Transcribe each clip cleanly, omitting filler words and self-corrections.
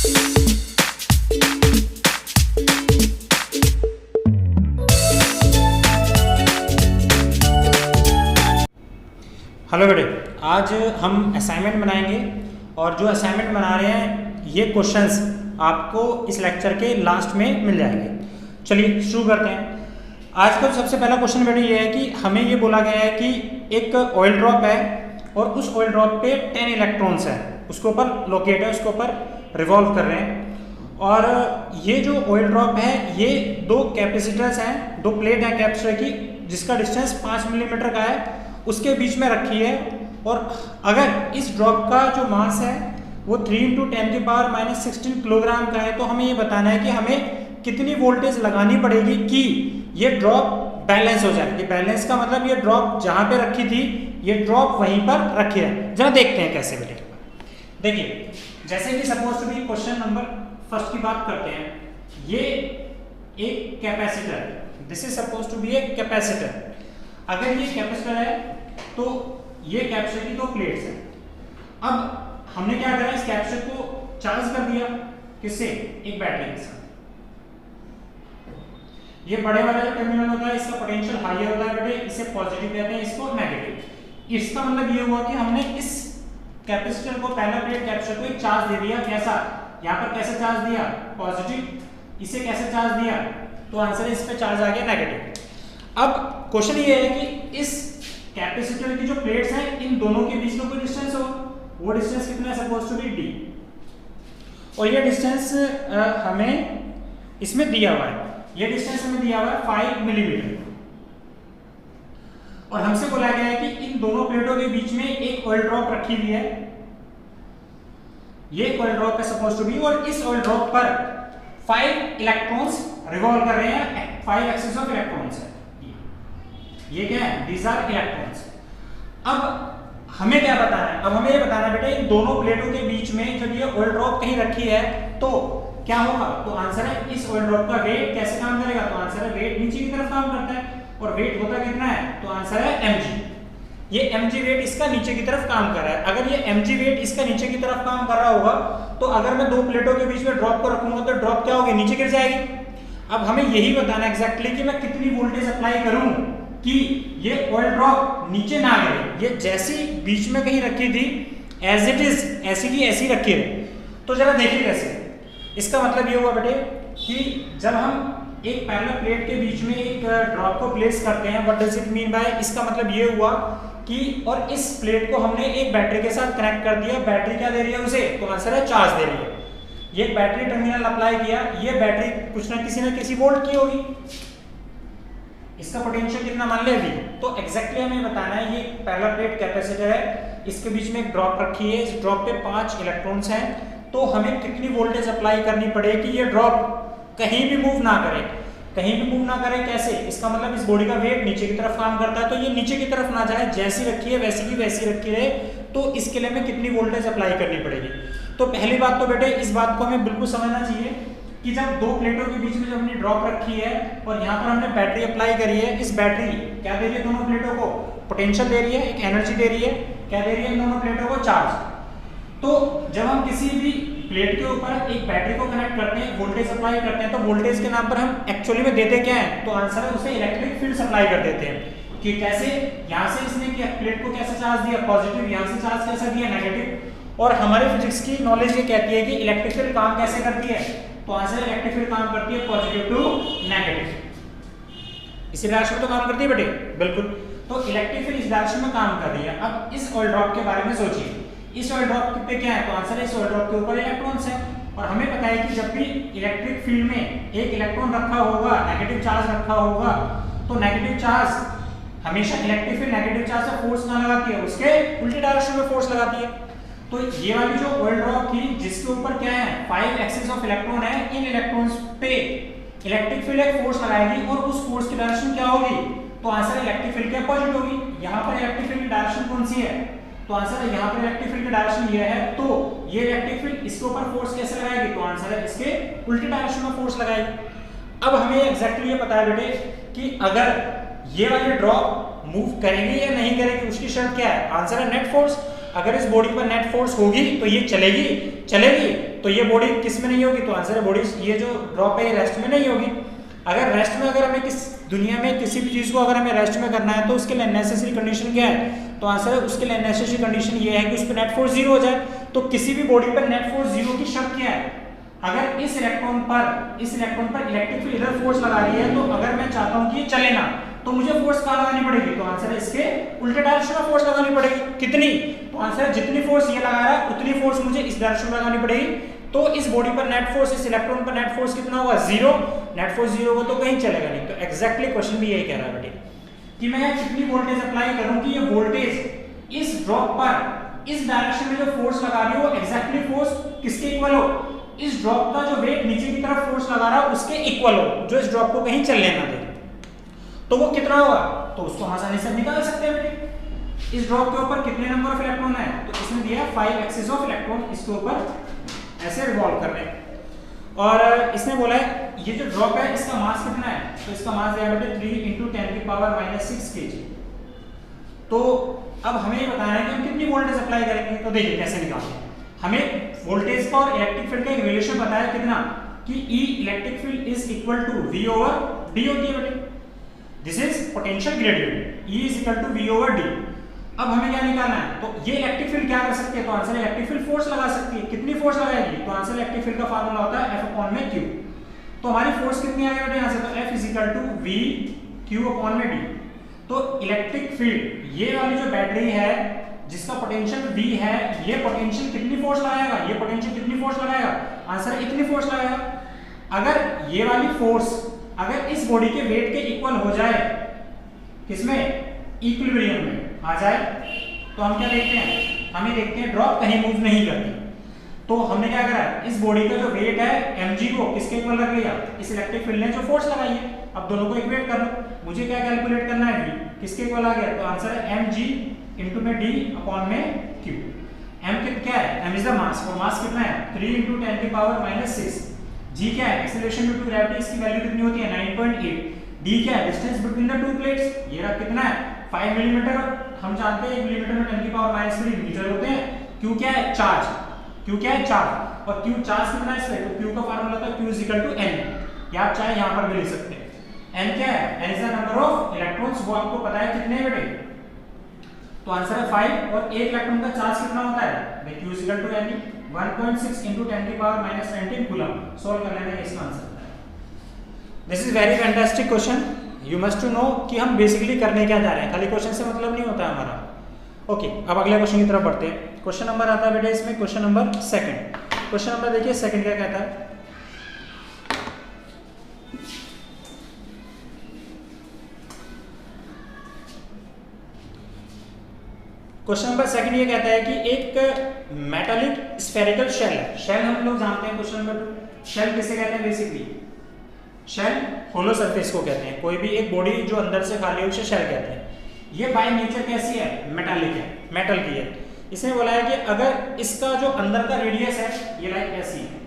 Hello बेटे, आज हम असाइनमेंट बनाएंगे और जो असाइनमेंट बना रहे हैं ये क्वेश्चंस आपको इस लेक्चर के लास्ट में मिल जाएंगे। चलिए शुरू करते हैं। आज का सबसे पहला क्वेश्चन बेटे ये है कि हमें ये बोला गया है कि एक ऑयल ड्रॉप है और उस ऑयल ड्रॉप पे 10 इलेक्ट्रॉन्स हैं, उसके ऊपर लोकेट है, उसके ऊपर रिवॉल्व कर रहे हैं। और ये जो ऑयल ड्रॉप है ये दो कैपेसिटर्स हैं, दो प्लेट है कैपेसिटर की, जिसका डिस्टेंस 5 मिलीमीटर का है, उसके बीच में रखी है। और अगर इस ड्रॉप का जो मास है वो 3 × 10⁻⁻16 किलोग्राम का है, तो हमें ये बताना है कि हमें कितनी वोल्टेज लगानी पड़ेगी कि ये ड्रॉप बैलेंस हो जाए। ये बैलेंस का मतलब ये ड्रॉप जहां पे रखी थी ये ड्रॉप वहीं पर रखी है। जरा देखते हैं कैसे बेटे। देखिए, जैसे कि suppose to be question number first की बात करते हैं। ये एक capacitor, this is suppose to be a capacitor. अगर ये कैपेसिटर है तो ये कैपेसिटर की दो प्लेट्स हैं। अब हमने क्या करा, इस कैपेसिटर को चार्ज कर दिया, किससे? एक बैटरी के साथ। ये बड़े वाला जो टर्मिनल होता है इसका पोटेंशियल हाई होता है बेटे, इसे पॉजिटिव कहते हैं, इसको नेगेटिव। इसका मतलब ये हुआ कि हमने इस कैपेसिटर को, पहला प्लेट कैपेसिटर को एक चार्ज दे दिया। कैसा? यहाँ पर कैसे चार्ज दिया? पॉजिटिव। इसे कैसे चार्ज दिया? तो आंसर इस पे चार्ज आ गया नेगेटिव। अब क्वेश्चन ये है कि इस कैपेसिटर की जो प्लेट्स हैं इन दोनों के बीच में कोई डिस्टेंस हो। वो डिस्टेंस कितना है? Suppose to be d। और ये डिस्टेंस हमें इसमें दिया हुआ है, ये डिस्टेंस हमें दिया हुआ है 5 मिलीमीटर। और हमसे बोला गया है कि इन दोनों प्लेटों के बीच में एक ऑयल ड्रॉप रखी हुई है। ये ऑयल ड्रॉप है सपोज टू बी, और इस ऑयल ड्रॉप पर 5 इलेक्ट्रॉन्स रिवॉल्व कर रहे हैं, 5 एक्सिस ऑफ इलेक्ट्रॉन्स है। ये क्या है? These are electrons. अब हमें क्या बताना है? अब हमें ये बताना है बेटा, इन दोनों प्लेटों के बीच में जब ये ऑयल ड्रॉप कहीं रखी है तो क्या होगा? तो आंसर है इस ऑयल ड्रॉप का वेट कैसे काम करेगा? तो आंसर है वेट नीचे की तरफ काम करता है, और वेट होता कितना है? तो आंसर है mg। ये mg वेट इसका नीचे की तरफ काम कर रहा है। अगर ये mg वेट इसका नीचे की तरफ काम कर रहा होगा तो अगर मैं दो प्लेटों के बीच में ड्रॉप को रखूंगा तो ड्रॉप क्या होगी? नीचे गिर जाएगी। अब हमें यही बताना एग्जैक्टली कि मैं कितनी वोल्टेज अप्लाई करूं कि ये ऑयल ड्रॉप नीचे ना गिरे। ये जैसी बीच में कहीं रखी थी एज इट इज ऐसी की ऐसी रखी है। तो जरा देखिए कैसे। इसका मतलब ये हुआ बेटे कि जब हम एक पैरेलल प्लेट के बीच में एक ड्रॉप को प्लेस करते हैं, what does it mean by? इसका मतलब ये हुआ कि और इस प्लेट को हमने एक बैटरी के साथ कनेक्ट कर दिया। बैटरी क्या दे रही है उसे? तो आंसर है चार्ज दे रही है। ये बैटरी टर्मिनल अप्लाई किया, ये बैटरी कुछ ना किसी वोल्ट की होगी। इसका पोटेंशियल कितना मान ले V। तो एग्जैक्टली हमें बताना है, ये पहला प्लेट कैपेसिटर है, इसके बीच में एक ड्रॉप रखी है, इस ड्रॉप पे 5 इलेक्ट्रॉन्स हैं, तो हमें कितनी वोल्टेज अप्लाई करनी पड़ेगी कि ये ड्रॉप कहीं भी मूव ना करे। कहीं भी मूव ना करे कैसे? इसका मतलब इस बॉडी का वेट नीचे की तरफ काम करता है, तो ये नीचे की तरफ ना जाए, जैसी रखी है वैसी की वैसी रखी रहे। तो इसके लिए हमें कितनी वोल्टेज अप्लाई करनी पड़ेगी? तो पहली बात तो बेटे इस बात को हमें बिल्कुल समझना चाहिए कि जब दो प्लेटों के बीच में जब हमने ड्रॉप रखी है और यहाँ पर हमने बैटरी अप्लाई करी है, इस बैटरी क्या दे रही है? दोनों प्लेटों को पोटेंशियल दे रही है, एक एनर्जी दे रही है। क्या दे रही है? दोनों प्लेटों को चार्ज। तो जब हम किसी भी प्लेट के ऊपर एक बैटरी को कनेक्ट करते हैं, वोल्टेज अप्लाई करते हैं, तो वोल्टेज के नाम पर हम एक्चुअली में देते क्या है? तो आंसर है उसे इलेक्ट्रिक फील्ड सप्लाई कर देते हैं। कि कैसे? यहाँ से इसने प्लेट को कैसे चार्ज दिया? पॉजिटिव। यहाँ से चार्ज कैसे दिया? नेगेटिव। और हमारे फिजिक्स की नॉलेज ये कहती है कि इलेक्ट्रिक फील्ड काम कैसे करती है? तो आंसर इलेक्ट्रिक फील्ड काम करती है पॉजिटिव टू नेगेटिव। इसी डायरेक्शन में तो काम करती है बेटे, बिल्कुल। तो इलेक्ट्रिक फील्ड इस डायरेक्शन में काम कर रही है। अब इस ऑयल ड्रॉप के बारे में सोचिए, इस ऑयल ड्रॉप पे क्या है? तो आंसर है इस ऑयल ड्रॉप के ऊपर इलेक्ट्रॉन्स है। और हमें पता है कि जब भी इलेक्ट्रिक फील्ड में एक इलेक्ट्रॉन रखा होगा, नेगेटिव चार्ज रखा होगा, तो नेगेटिव चार्ज हमेशा इलेक्ट्रिक फील्ड नेगेटिव चार्ज से फोर्स ना लगाती है, उसके उल्टी डायरेक्शन में फोर्स लगाती है। तो ये वाली जो ऑयल ड्रॉप थी जिसके ऊपर क्या है? 5 एक्सिस ऑफ इलेक्ट्रॉन है, इन इलेक्ट्रॉन्स पे इलेक्ट्रिक फील्ड एक फोर्स लगाएगी और उस फोर्स की डायरेक्शन क्या होगी? तो आंसर इलेक्ट्रिक फील्ड के अपोजिट होगी। यहाँ पर इलेक्ट्रिक फील्ड की डायरेक्शन कौन सी है? तो आंसर है यहाँ पर इलेक्ट्रिक फील्ड की डायरेक्शन ये है। तो ये इलेक्ट्रिक फील्ड इसके ऊपर फोर्स कैसे लगाएगी? तो आंसर है इसके उल्टी डायरेक्शन में फोर्स लगाएगी। अब हमें एग्जैक्टली ये पता है बेटे कि अगर ये वाली ड्रॉप मूव करेगी या नहीं करेगी, उसकी शर्त क्या है? आंसर है नेट फोर्स। अगर इस बॉडी पर नेट फोर्स होगी तो ये चलेगी, तो ये बॉडी किस में नहीं होगी? तो आंसर है बॉडी, ये जो ड्रॉप है ये रेस्ट में नहीं होगी। अगर रेस्ट में, अगर हमें किस दुनिया में किसी भी चीज को अगर हमें रेस्ट में करना है तो उसके लिए नेसेसरी कंडीशन क्या है? तो आंसर है उसके लिए नेसेसरी कंडीशन ये है कि उस पर नेट फोर्स 0 हो जाए। तो किसी भी बॉडी पर नेट फोर्स 0 की शर्त क्या है? अगर इस इलेक्ट्रॉन पर इलेक्ट्रिक फील्ड इधर फोर्स लगा रही है, तो अगर मैं चाहता हूं कि ये चले ना, तो मुझे फोर्स कहां लगानी पड़ेगी? तो आंसर है इसके उल्टे डायरेक्शन में फोर्स लगानी पड़ेगी। कितनी? तो आंसर है जितनी फोर्स ये लगा रहा है उतनी फोर्स मुझे इस डायरेक्शन में लगानी पड़ेगी। तो इस बॉडी पर नेट फोर्स, इस इलेक्ट्रॉन पर नेट फोर्स कितना होगा? 0। नेट फोर्स 0 होगा तो कहीं चलेगा नहीं। तो एग्जैक्टली क्वेश्चन भी यही कह रहा है बेटे कि मैं कितनी वोल्टेज अप्लाई करूं कि ये वोल्टेज इस ड्रॉप पर इस डायरेक्शन में जो फोर्स लगा रही हो एग्जैक्टली फोर्स किसके इक्वल हो? इस ड्रॉप का जो वेट नीचे की तरफ फोर्स लगा रहा है उसके इक्वल हो, जो इस ड्रॉप को कहीं चलने ना दे। तो वो कितना होगा? तो उसको आसानी से निकाल सकते हैं बेटे। इस ड्रॉप के ऊपर कितने नंबर ऑफ इलेक्ट्रॉन है? तो इसमें दिया है 5 एक्सिस ऑफ इलेक्ट्रॉन, इसके ऊपर ऐसे रिवॉल्व कर रहे हैं। और इसने बोला है ये जो ड्रॉप है इसका मास कितना है? तो इसका मास दिया बेटे 3 × 10⁻⁻6 kg। तो अब हमें ये बताना है कि हम कितनी वोल्टेज अप्लाई करेंगे। तो देखिए कैसे निकालते हैं। हमें वोल्टेज का और इलेक्ट्रिक फील्ड का एक रिलेशन पता है कितना, कि E electric field is equal to V over D होती है बेटे। This is potential gradient, E is equal to V over D। अब हमें क्या निकालना है? तो ये इलेक्ट्रिक फील्ड क्या कर सकती है? तो आंसर इलेक्ट्रिक फील्ड फोर्स लगा सकती है। कितनी फोर्स लगाएगी? तो आंसर इलेक्ट्रिक फील्ड का फार्मूला होता है F/Q। तो हमारी फोर्स कितनी आ गई बेटे यहाँ से? तो F is equal to V Q/D। तो इलेक्ट्रिक फील्ड, ये वाली जो बैटरी है जिसका पोटेंशियल V है, ये पोटेंशियल कितनी फोर्स लगाएगा? ये पोटेंशियल कितनी फोर्स लगाएगा? आंसर इतनी फोर्स लगाएगा। अगर ये वाली फोर्स अगर इस बॉडी के वेट के इक्वल हो जाए, किसमें? इक्विलिब्रियम में आ जाए, तो हम क्या देखते हैं? हमें देखते हैं ड्रॉप कहीं मूव नहीं करती। तो हमने क्या करा? इस बॉडी का जो वेट है mg को किसके इक्वल रख लिया? इस इलेक्ट्रिक फील्ड ने जो फोर्स लगाई है। अब दोनों को इक्वेट कर लो। मुझे क्या कैलकुलेट करना है? v किसके इक्वल आ गया? तो आंसर है mg इनटू में d अपॉन में q। m क्या है? m इज द मास, और मास कितना है? 3 × 10⁻⁻6। g क्या है? एक्सीलरेशन ड्यू टू ग्रेविटी, इसकी वैल्यू कितनी होती है? 9.8। d क्या है? Distance between the two plates, ये रहा कितना है? 5 मिलीमीटर। हम जानते हैं 1 मिलीमीटर में 10⁻³ मीटर होते हैं। q क्या है? चार्ज। q क्या है? चार्ज। और q चार्ज कितना है इसमें? तो q का फार्मूला होता है q is equal to n, या आप चाहे यहां पर भी लिख सकते हैं। n क्या है? n is the number of electrons, वो आपको पता है कितने हैं बेटे? तो आंसर है 5। और एक इलेक्ट्रॉन का चार्ज कितना होता है? q is equal to n 1.6 × 10⁻⁻19 coulomb. Solve कर लेना, इसका आंसर है। This is very fantastic question. You must to know कि हम बेसिकली करने क्या जा रहे हैं, खाली क्वेश्चन से मतलब नहीं होता है हमारा। ओके, अब अगले क्वेश्चन की तरफ बढ़ते हैं। क्वेश्चन नंबर आता है बेटे इसमें क्वेश्चन नंबर 2। क्वेश्चन नंबर देखिए 2 क्या कहता है। क्वेश्चन नंबर 2 ये कहता है कि एक मेटालिक स्फेरिकल शेल है। शेल हम लोग जानते हैं। क्वेश्चन नंबर 2, शेल किसे कहते हैं? बेसिकली शेल होलो सरफेस को कहते हैं। कोई भी एक बॉडी जो अंदर से खाली है उसे शेल कहते हैं। ये बाय नेचर कैसी है? मेटालिक है, मेटल की है। इसने बोला है कि अगर इसका जो अंदर का रेडियस है ये लाइक ऐसी है,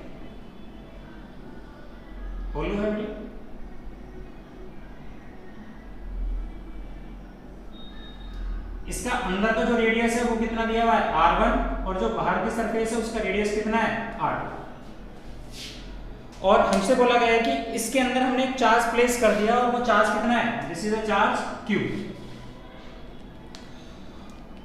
होलो है बेटी, इसका अंदर का जो रेडियस है वो कितना दिया हुआ है? r1, और जो बाहर की सरफेस है उसका रेडियस कितना है? r2। और हमसे बोला गया है कि इसके अंदर हमने एक चार्ज प्लेस कर दिया, और वो चार्ज कितना है? This is a charge q।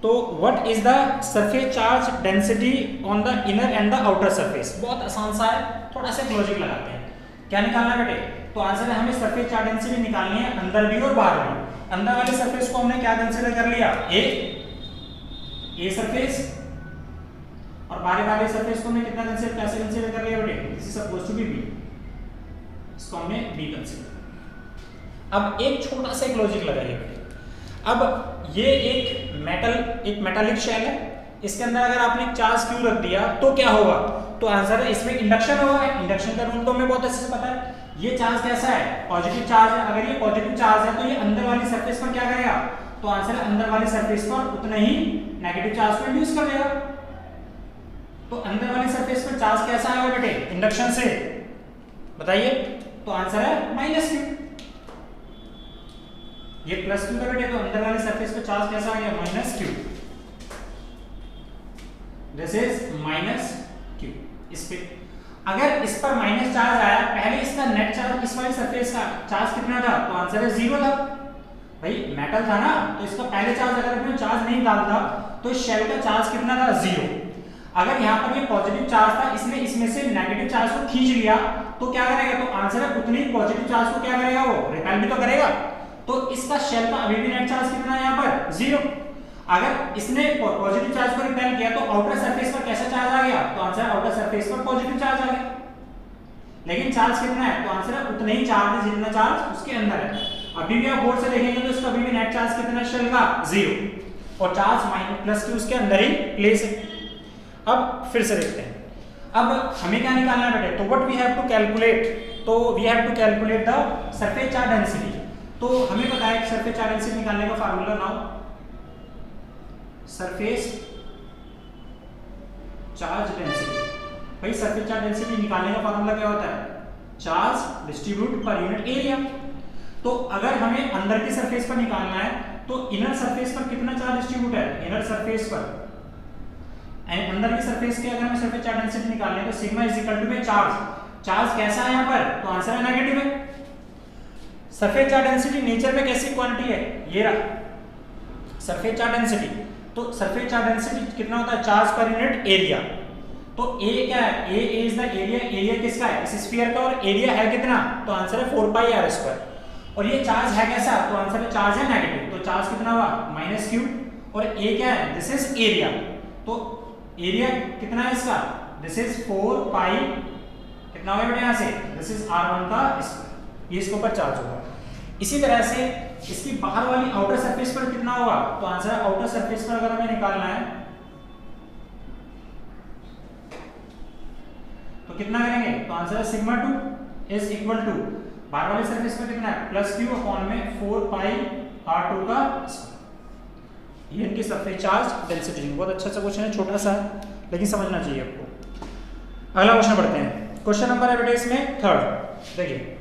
तो what is the surface charge density on the inner and the outer surface? बहुत आसान सा है, थोड़ा सा लॉजिक लगाते हैं। क्या निकालना बेटे? तो आंसर है हमें सरफेस चार्ज डेंसिटी निकालनी है अंदर भी और बाहर भी। अंदर वाली सरफेस को हमने क्या कंसीडर कर लिया? ए सरफेस, और बाहर वाली सरफेस को हमने कितना कंसीडर, कैसे कंसीडर कर लिया बेटे? This is supposed to be B, इसको हमने बी कंसीडर। अब एक छोटा सा एक लॉजिक लगाइए बेटे। अब ये एक मेटालिक शेल है, इसके अंदर अगर आपने चार्ज क्यू रख दिया तो क्या होगा? तो आंसर है इसमें इंडक्शन होगा। इंडक्शन का रूल तो हमें बहुत अच्छे से पता है। ये चार्ज कैसा है? पॉजिटिव चार्ज है। अगर ये पॉजिटिव चार्ज है तो ये अंदर वाली सरफेस पर क्या करेगा? तो आंसर है अंदर वाली सरफेस पर उतना ही नेगेटिव चार्ज को इंड्यूस कर देगा। तो अंदर वाली सरफेस पर चार्ज कैसा आएगा बेटे? इंडक्शन से, बताइए। तो आंसर है -q। ये प्लस क्यू का बेटे, तो अंदर वाली सरफेस पर चार्ज कैसा आ गया? -q। This is -q। इस पे अगर इस पर माइनस चार्ज आया, पहले इसका नेट चार्ज इस वाली सरफेस का चार्ज कितना था, तो आंसर है 0 था। भाई मेटल था ना, तो इसका पहले चार्ज अगर अपने चार्ज नहीं डालता तो इस शेल का चार्ज कितना था, 0। अगर यहाँ पर ये पॉजिटिव चार्ज था, इसने इसमें से नेगेटिव चार्ज को खींच लिया, तो क्या करेगा, तो आंसर है उतनी पॉजिटिव चार्ज को क्या करेगा, वो रिपेल भी तो करेगा। तो इसका शेल का अभी भी नेट चार्ज कितना है यहाँ पर, 0। अगर इसने पॉजिटिव चार्ज को रिपेल किया तो आउटर सरफेस पर कैसा चार्ज आ गया, तो आंसर आउटर सरफेस पर पॉजिटिव चार्ज आ गया। लेकिन चार्ज कितना है, तो आंसर है उतना ही चार्ज है जितना चार्ज उसके अंदर है। अभी भी आप बोर्ड से देखेंगे तो इसका अभी भी नेट चार्ज कितना है शेल का, 0, और चार्ज माइनस प्लस की उसके अंदर ही प्लेस है। अब फिर से देखते हैं, अब हमें क्या निकालना है बेटे, तो what we have to calculate, तो we have to calculate the surface charge density. तो हमें पता है कि सरफेस चार्ज डेंसिटी निकालने का formula, now surface charge density. भाई सरफेस चार्ज डेंसिटी निकालने का फार्मूला क्या होता है, charge distribute per unit area. तो अगर हमें अंदर की सरफेस पर निकालना है तो इनर सरफेस पर कितना चार्ज डिस्ट्रीब्यूट है, इनर सरफेस पर, एंड अंदर की सरफेस के अगर हमें सरफेस चार्ज डेंसिटी निकालनी है तो सिग्मा इज इक्वल टू में चार्ज कैसा है यहाँ पर, तो आंसर है नेगेटिव है। सरफेस चार्ज डेंसिटी नेचर में कैसी क्वांटिटी है, ये रहा सरफेस चार्ज डेंसिटी। तो सरफेस चार्ज डेंसिटी कितना होता है, चार्ज पर यूनिट एरिया। तो ए क्या है, ए इज द एरिया, एरिया किसका है, इस स्फीयर का, और एरिया है कितना, तो आंसर है 4πr²। और ये चार्ज है कैसा, तो आंसर है चार्ज है नेगेटिव, तो चार्ज कितना हुआ, -q, और ए क्या है, दिस इज एरिया। तो एरिया कितना है इसका, दिस इज 4π, कितना होगा बेटा यहाँ से, दिस इज r1 का स्क्वायर, ये इसके ऊपर चार्ज होगा। इसी तरह से इसकी बाहर वाली आउटर सरफेस पर कितना होगा, तो आंसर आउटर सरफेस पर अगर हमें निकालना है तो कितना करेंगे, तो आंसर है सिग्मा 2 इज इक्वल टू, बाहर वाली सरफेस पर कितना है, +q अपॉन में 4πr2 का स्क्वायर। ये इनकी सरफेस चार्ज डेंसिटी। बहुत अच्छा सा क्वेश्चन है, छोटा सा लेकिन समझना चाहिए आपको। अगला क्वेश्चन पढ़ते हैं, क्वेश्चन नंबर है बेटा इसमें 3rd। देखिए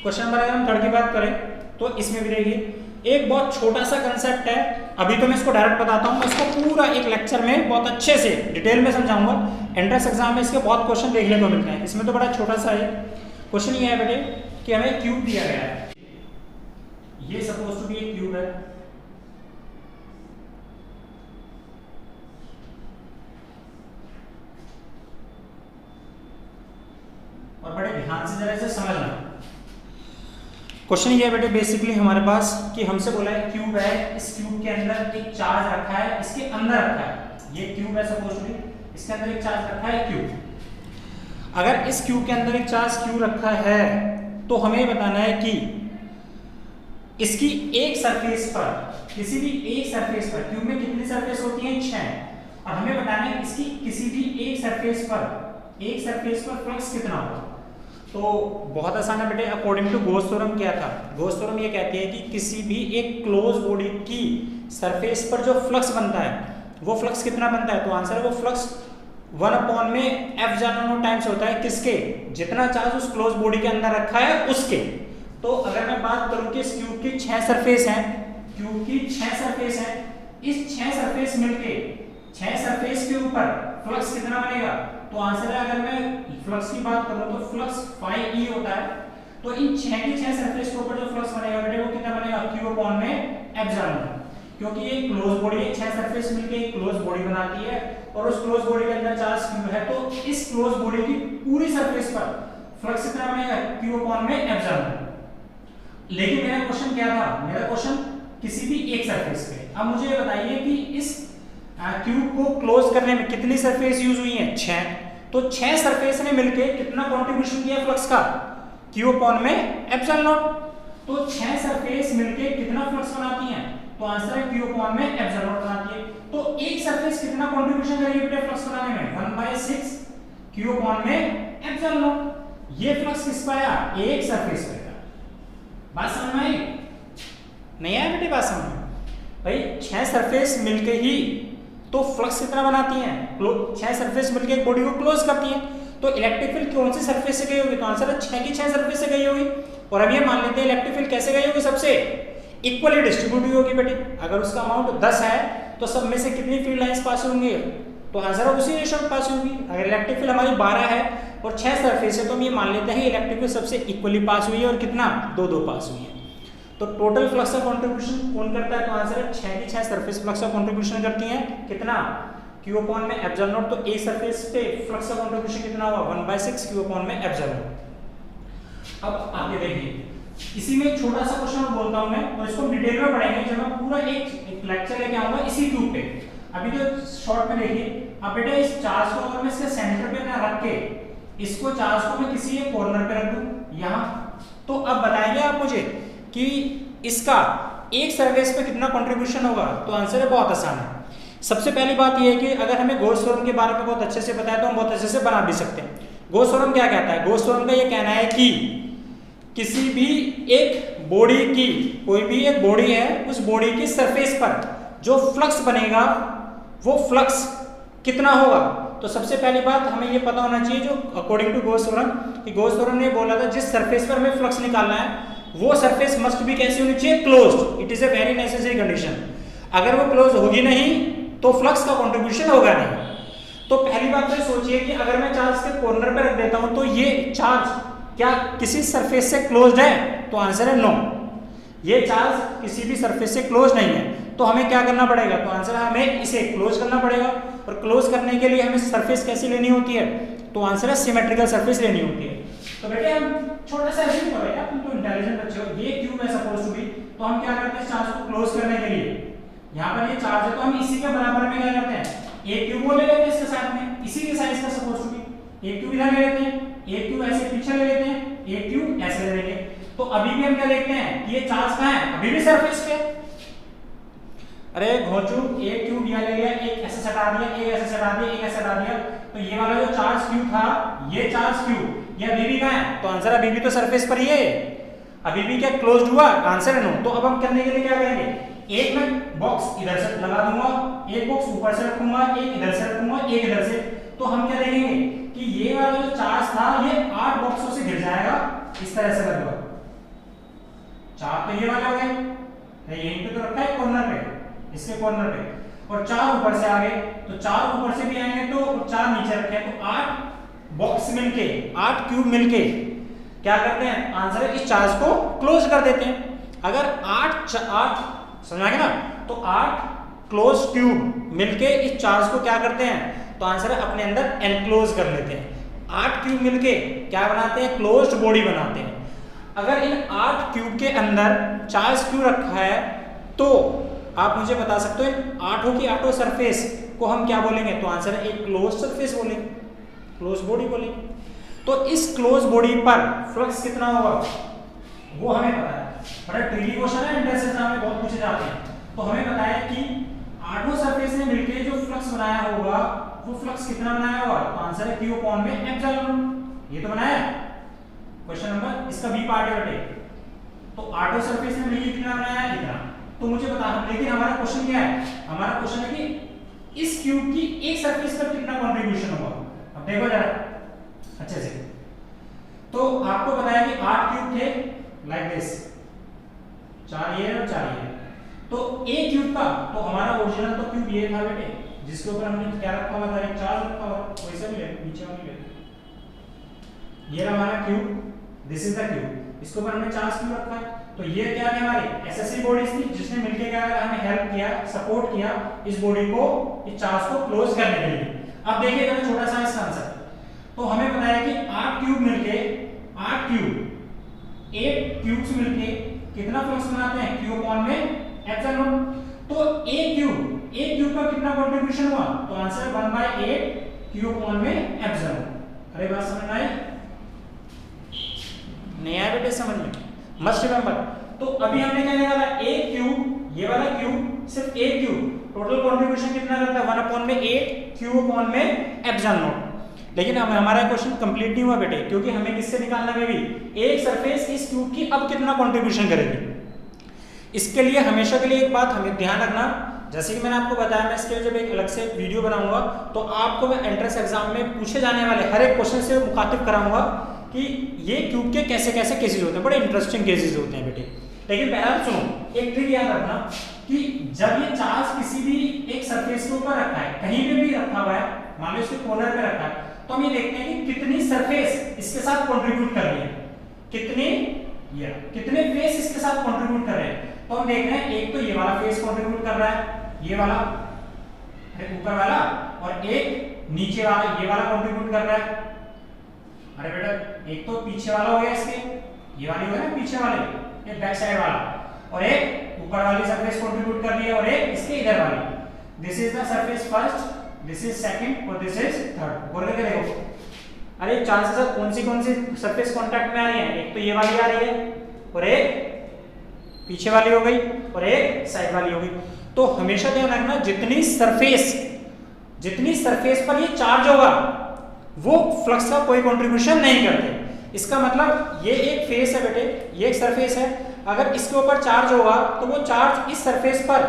क्वेश्चन नंबर अगर हम 3rd की बात करें तो इसमें भी देखिए एक बहुत छोटा सा कंसेप्ट है। अभी तो मैं इसको डायरेक्ट बताता हूँ, मैं इसको पूरा एक लेक्चर में बहुत अच्छे से डिटेल में समझाऊंगा। एंट्रेंस एग्जाम में इसके बहुत क्वेश्चन देखने को मिलते हैं, इसमें तो बड़ा छोटा सा है। क्वेश्चन ये है बेटे कि हमें क्यूब दिया गया है, ये सपोज टू बी एक क्यूब है, और बड़े ध्यान से जरा इसे समझना। क्वेश्चन ये है बेटे बेसिकली हमारे पास कि हमसे बोला है क्यूब है, इस क्यूब के अंदर एक चार्ज रखा है, इसके अंदर रखा है, ये क्यूब है सपोज टू, इसके अंदर एक चार्ज रखा है क्यूब। अगर इस क्यूब के अंदर एक चार्ज क्यू रखा है तो हमें बताना है कि इसकी एक सरफेस पर, किसी भी एक सरफेस पर, क्यूब में कितनी सरफेस होती है, 6, और हमें बताना है इसकी किसी भी एक सरफेस पर फ्लक्स कितना होगा। तो बहुत आसान है बेटे, अकॉर्डिंग टू गॉस थ्योरम क्या था, गॉस थ्योरम ये कहती है कि किसी भी एक क्लोज बॉडी की सरफेस पर जो फ्लक्स बनता है वो फ्लक्स कितना बनता है, तो आंसर है वो फ्लक्स 1 में F टाइम्स होता है किसके, जितना चार्ज उस क्लोज बॉडी के अंदर रखा है उसके। तो अगर मैं बात करूं कि इस क्यूब की 6 सरफेस हैं, क्यूब की 6 सरफेस हैं, इस 6 सरफेस मिलके 6 सरफेस के ऊपर फ्लक्स कितना बनेगा, तो आंसर है, अगर मैं फ्लक्स की बात करूं तो फ्लक्स φe होता है। तो इन 6 की 6 सरफेस के ऊपर जो फ्लक्स बनेगा बेटे वो कितना बनेगा, Q/ε, क्योंकि ये क्लोज बॉडी है, 6 सरफेस मिलके एक क्लोज बॉडी बनाती है, और उस क्लोज बॉडी के अंदर चार्ज Q है, तो इस क्लोज बॉडी की पूरी सरफेस पर फ्लक्स कितना बनेगा, Q/ε। लेकिन मेरा क्वेश्चन क्या था, मेरा क्वेश्चन किसी भी एक सरफेस पे। अब मुझे ये बताइए कि इस क्यूब को क्लोज करने में कितनी सरफेस यूज हुई है, 6। तो 6 सरफेस ने मिलके कितना कंट्रीब्यूशन किया फ्लक्स का, Q/ε। तो 6 सरफेस मिलके कितना फ्लक्स बनाती हैं, तो आंसर है Q/ε बनाती है। तो एक सरफेस कितना कंट्रीब्यूशन करेगी बेटे फ्लक्स बनाने में, 1/6 Q/ε। ये फ्लक्स किस पर आया, एक सरफेस पर। बात समझ में आई, नहीं आया बेटे बात समझ में, भाई 6 सरफेस मिलके ही तो फ्लक्स कितना बनाती हैं, 6 सरफेस मिलके एक बॉडी को क्लोज करती हैं। तो इलेक्ट्रिक फील्ड कौन सी सरफेस से गई होगी, तो आंसर है 6 की 6 सरफेस से गई होगी। और अब ये मान लेते हैं इलेक्ट्रिक फील्ड कैसे गई होगी, सबसे इक्वली डिस्ट्रीब्यूट हुई होगी बेटे। अगर उसका अमाउंट 10 है तो सब में से कितनी फील्ड लाइंस पास होंगे, तो आंसर उसी रेशियो में पास होगी। अगर इलेक्ट्रिक फील्ड हमारी 12 है और 6 सरफेस है तो हम ये मान लेते हैं इलेक्ट्रिक फील्ड सबसे इक्वली पास हुई है और कितना 2-2 पास हुई है। तो टोटल फ्लक्स का कंट्रीब्यूशन कौन करता है, तो आंसर है 6 की 6 सरफेस फ्लक्स का कंट्रीब्यूशन करती हैं कितना Q अपॉन में एप्सिलॉन नॉट। तो एक सरफेस पे फ्लक्स का कंट्रीब्यूशन कितना हुआ 1/6 Q अपॉन में एप्सिलॉन नॉट। अब आगे देखिए इसी में छोटा सा क्वेश्चन बोलता हूं मैं और इसको डिटेल में पढ़ेंगे जब मैं पूरा एक लेक्चर लेके आऊंगा इसी ट्यूब पे। अभी तो शॉर्ट में देखिए। अब बेटा इस चार्ज को अगर मैं इसके सेंटर पे ना रख के इसको चार्ज को मैं किसी एक कॉर्नर पे रख दूं यहां, तो अब बताएंगे आप मुझे कि इसका एक सरफेस पे कितना कंट्रीब्यूशन होगा। तो आंसर है बहुत आसान है। सबसे पहली बात यह है कि अगर हमें गॉस थ्योरम के बारे में बहुत अच्छे से पता है तो हम बहुत अच्छे से बना भी सकते हैं। गॉस थ्योरम क्या कहता है, गॉस थ्योरम का ये कहना है कि किसी भी एक बॉडी की, कोई भी एक बॉडी है उस बॉडी की सरफेस पर जो फ्लक्स बनेगा वो फ्लक्स कितना होगा। तो सबसे पहली बात हमें ये पता होना चाहिए जो अकॉर्डिंग टू गॉस थ्योरम कि गॉस थ्योरम ने बोला था जिस सरफेस पर हमें फ्लक्स निकालना है वो सरफेस मस्ट बी कैसी होनी चाहिए, closed. It is a very necessary condition. अगर वो क्लोज होगी नहीं तो फ्लक्स का कंट्रीब्यूशन होगा नहीं। तो पहली बात तो सोचिए कि अगर मैं चार्ज के कॉर्नर पे रख देता हूं तो ये चार्ज क्या किसी सरफेस से क्लोज्ड है, तो आंसर है नो। ये चार्ज किसी भी सरफेस से क्लोज नहीं है। तो हमें क्या करना पड़ेगा, तो आंसर है हमें इसे क्लोज करना पड़ेगा। और क्लोज करने के लिए हमें सरफेस कैसी लेनी होती है, तो आंसर है सिमेट्रिकल सरफेस लेनी होती है। तो बेटे हम छोटा सा ऐसे करेंगे, तुम तो इंटेलिजेंट बच्चे हो। ये क्यूब है सपोज टू बी, तो हम क्या करते हैं चार्ज को क्लोज करने के लिए, यहाँ पर ये चार्ज है तो हम इसी के बराबर में क्या करते हैं एक क्यूब ले लेते हैं इसके साथ में, इसी के साइज का सपोज टू बी एक क्यूब इधर ले लेते हैं, एक क्यूब ऐसे पीछे ले लेते हैं, एक क्यूब ऐसे ले लेंगे। तो अभी भी हम क्या देखते हैं कि ये चार्ज कहां है, अभी भी सरफेस पे। अरे घोंचू एक क्यूब यहां ले लिया, एक ऐसे सटा दिया, एक ऐसे सटा दिया, एक ऐसे सटा दिया, तो ये वाला जो चार्ज क्यूब था ये चार्ज क्यूब ये अभी भी कहां है, तो आंसर अभी भी तो सरफेस पर ही है। अभी भी क्या क्लोज्ड हुआ, आंसर है नो। तो अब हम करने के लिए क्या करेंगे, एक मैं बॉक्स इधर से लगा दूंगा, एक बॉक्स ऊपर से रखूंगा, एक इधर से रखूंगा, एक इधर से। तो हम क्या देखेंगे कि ये वाला जो चार्ज था ये 8 बॉक्सों से घिर जाएगा इस तरह से लगभग। चार तो ये वाले हो गए, यहीं पे तो रखा है कॉर्नर पे, इसके कॉर्नर पे, और 4 ऊपर से आ गए, तो 4 ऊपर से भी आएंगे तो 4 नीचे रखे, तो 8 बॉक्स मिलके 8 क्यूब मिलके क्या करते हैं, आंसर है इस चार्ज को क्लोज कर देते हैं। अगर 8 समझा गया ना, तो 8 क्लोज क्यूब मिलके इस चार्ज को क्या करते हैं, तो आंसर है अपने अंदर एनक्लोज कर लेते हैं। 8 क्यूब मिलके क्या बनाते हैं, क्लोज्ड बॉडी बनाते हैं। अगर इन 8 क्यूब के अंदर चार्ज क्यों रखा है, तो आप मुझे बता सकते हो इन 8 की 8 सरफेस को हम क्या बोलेंगे, तो आंसर है एक क्लोज सरफेस बोलेंगे, क्लोज बॉडी बोलेंगे। तो इस क्लोज बॉडी पर फ्लक्स कितना होगा वो हमें पता है। बड़ा ट्रिकी क्वेश्चन है, एंट्रेंस एग्जाम में बहुत पूछे जाते हैं। तो हमें पता है कि 8 सरफेस ने मिलकर जो फ्लक्स बनाया होगा वो फ्लक्स कितना बनाया होगा, तो आंसर है Q अपॉन में एप्सिलॉन। ये तो बनाया क्वेश्चन नंबर, इसका बी पार्ट है बेटे। तो 8 सरफेस ने मिलकर कितना बनाया है, इतना। तो मुझे बता, लेकिन हमारा क्वेश्चन क्या है, हमारा क्वेश्चन है कि इस क्यूब की एक सरफेस पर कितना कंट्रीब्यूशन होगा। अब देखो जरा अच्छे से। तो आपको बताया कि 8 क्यूब थे लाइक दिस, 4 ये और 4 ये। तो एक क्यूब का, तो हमारा ओरिजिनल तो क्यूब ये था बेटे, जिसके ऊपर हमने क्या रखा हुआ था, एक चार्ज रखा हुआ, वैसे भी ले नीचे वाली ले। ये रहा हमारा cube, this is the cube, इसके ऊपर हमने चार्ज क्यूब रखा है। तो ये क्या है, हमारी एसएससी बॉडीज थी जिसने मिलकर क्या करा, हमें हेल्प किया, सपोर्ट किया इस बॉडी को, इस चार्ज को क्लोज करने के लिए। अब देखिए जरा छोटा सा इसका आंसर। तो हमें पता है कि 8 क्यूब मिलके 8 क्यूब 8 क्यूब्स मिलके कितना फ्लक्स बनाते हैं, Q अपॉन में एप्सिलॉन। तो एक क्यूब का कितना कंट्रीब्यूशन हुआ, तो आंसर है 1/8 Q अपॉन में एप्सिलॉन। अरे बात समझ में आई, नहीं आया बेटे समझ में, मस्ट रिमेंबर। तो अभी हमने क्या निकाला, एक क्यूब, ये वाला क्यूब, सिर्फ एक क्यूब, टोटल कंट्रीब्यूशन कितना करता है 1/8 Q अपॉन में एप्सिलॉन। लेकिन हमारा क्वेश्चन कंप्लीट नहीं हुआ बेटे, क्योंकि हमें किससे निकालना है, भी एक सरफेस इस क्यूब की अब कितना कंट्रीब्यूशन करेगी। इसके लिए हमेशा के लिए एक बात हमें ध्यान रखना, जैसे कि मैंने आपको बताया, मैं इसके जब एक अलग से वीडियो बनाऊंगा तो आपको मैं एंट्रेंस एग्जाम में पूछे जाने वाले हर एक क्वेश्चन से मुखातिब कराऊंगा कि ये क्यूब के कैसे कैसे केसेस होते हैं, बड़े इंटरेस्टिंग केसेस होते हैं बेटे। लेकिन पहले सुनो, एक ट्रिक याद रखना कि जब ये चार्ज किसी भी एक सरफेस के ऊपर रखा है, कहीं पे भी रखा हुआ है, मान लो इसके कॉर्नर पे रखा है, तो हम ये देखते हैं कि कितनी सरफेस इसके साथ कंट्रीब्यूट कर रही है, कितने फेस इसके साथ कंट्रीब्यूट कर रहे हैं। तो हम देख रहे हैं एक तो ये वाला फेस कंट्रीब्यूट कर रहा है, ये वाला ऊपर वाला, और एक नीचे वाला ये वाला कंट्रीब्यूट कर रहा है। अरे बेटा एक तो पीछे वाला हो गया इसके, ये वाली हो गया ना पीछे वाले, ये बैक साइड वाला, और एक ऊपर वाली सरफेस कंट्रीब्यूट कर रही है, और एक इसके इधर वाली। This is the surface first, this is second, और दिस इज थर्ड। बोल के देखो, अरे चार्ज के साथ कौन सी सरफेस कांटेक्ट में आ रही है, एक तो ये वाली आ रही है, और एक पीछे वाली हो गई, और एक साइड वाली हो गई। तो हमेशा ध्यान रखना, जितनी सरफेस पर ये चार्ज होगा वो फ्लक्स का कोई कंट्रीब्यूशन नहीं करते। इसका मतलब ये एक फेस है बेटे, ये एक सरफेस है, अगर इसके ऊपर चार्ज होगा तो वो चार्ज इस सरफेस पर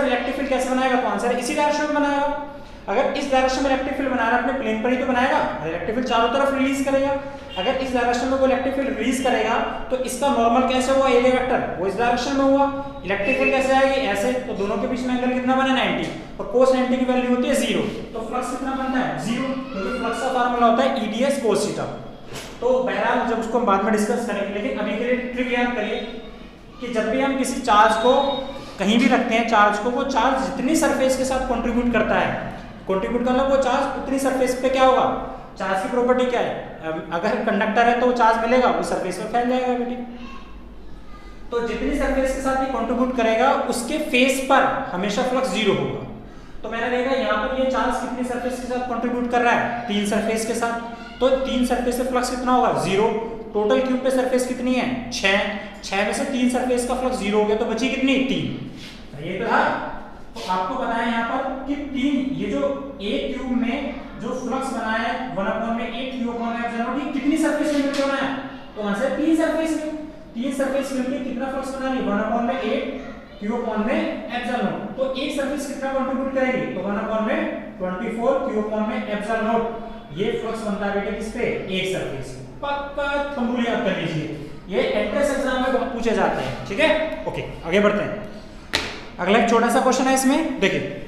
इलेक्ट्रिक फील्ड कैसे बनाएगा, तो आंसर इसी डायरेक्शन में बनाएगा। अगर इस डायरेक्शन में इलेक्ट्रिक फील्ड बना रहा है अपने प्लेन पर ही तो बनाएगा, इलेक्ट्रिक फील्ड चारों तरफ रिलीज करेगा। अगर इस डायरेक्शन में वो इलेक्ट्रिक फील्ड रिलीज करेगा तो इसका नॉर्मल कैसे हुआ, एरिया वेक्टर वो इस डायरेक्शन में हुआ, इलेक्ट्रिक फील्ड कैसे आएगी, ऐसे। तो दोनों के बीच में एंगल कितना बना, 90, और cos 90 की वैल्यू होती है 0, तो फ्लक्स कितना बनता है 0, क्योंकि फ्लक्स का फार्मूला होता है EDS cos थीटा। तो बहरहाल जब उसको हम बाद में डिस्कस करेंगे, लेकिन अभी के लिए ट्रिक याद करिए कि जब भी हम किसी चार्ज को कहीं भी रखते हैं, चार्ज को, वो चार्ज जितनी सरफेस के साथ कंट्रीब्यूट करता है, कंट्रीब्यूट करना, वो चार्ज उतनी सरफेस पे क्या होगा, चार्ज की प्रॉपर्टी क्या है, अगर कंडक्टर है तो वो चार्ज मिलेगा, वो सरफेस पे फैल जाएगा बेटी। तो जितनी सरफेस के साथ ये कंट्रीब्यूट करेगा उसके फेस पर हमेशा फ्लक्स 0 होगा। तो मैंने देखा यहाँ पर ये चार्ज कितनी सरफेस के साथ कंट्रीब्यूट कर रहा है, 3 सरफेस के साथ, तो 3 सरफेस से फ्लक्स कितना होगा 0। टोटल क्यूब पे सरफेस कितनी है 6 में से 3 सरफेस का फ्लक्स 0 हो गया, तो बची कितनी 3। ये तो था। तो आपको पता है यहाँ पर कि 3, ये जो एक क्यूब में जो फ्लक्स बना है 1/8 Q/ε कितनी सरफेस में मिलकर बना है, तो आंसर 3 सरफेस में, 3 सरफेस मिलकर कितना फ्लक्स बना रही है 1/8 Q/ε। तो एक सरफेस कितना कंट्रीब्यूट करेगी, तो 1/24 Q/ε। ये फ्लक्स बनता है बेटे किस पे, एक सरफेस। पक्का थंबुल याद कर लीजिए, ये एंट्रेंस एग्जाम में बहुत पूछे जाते हैं। ठीक है, ओके आगे बढ़ते हैं। अगला एक छोटा सा क्वेश्चन है इसमें, देखिए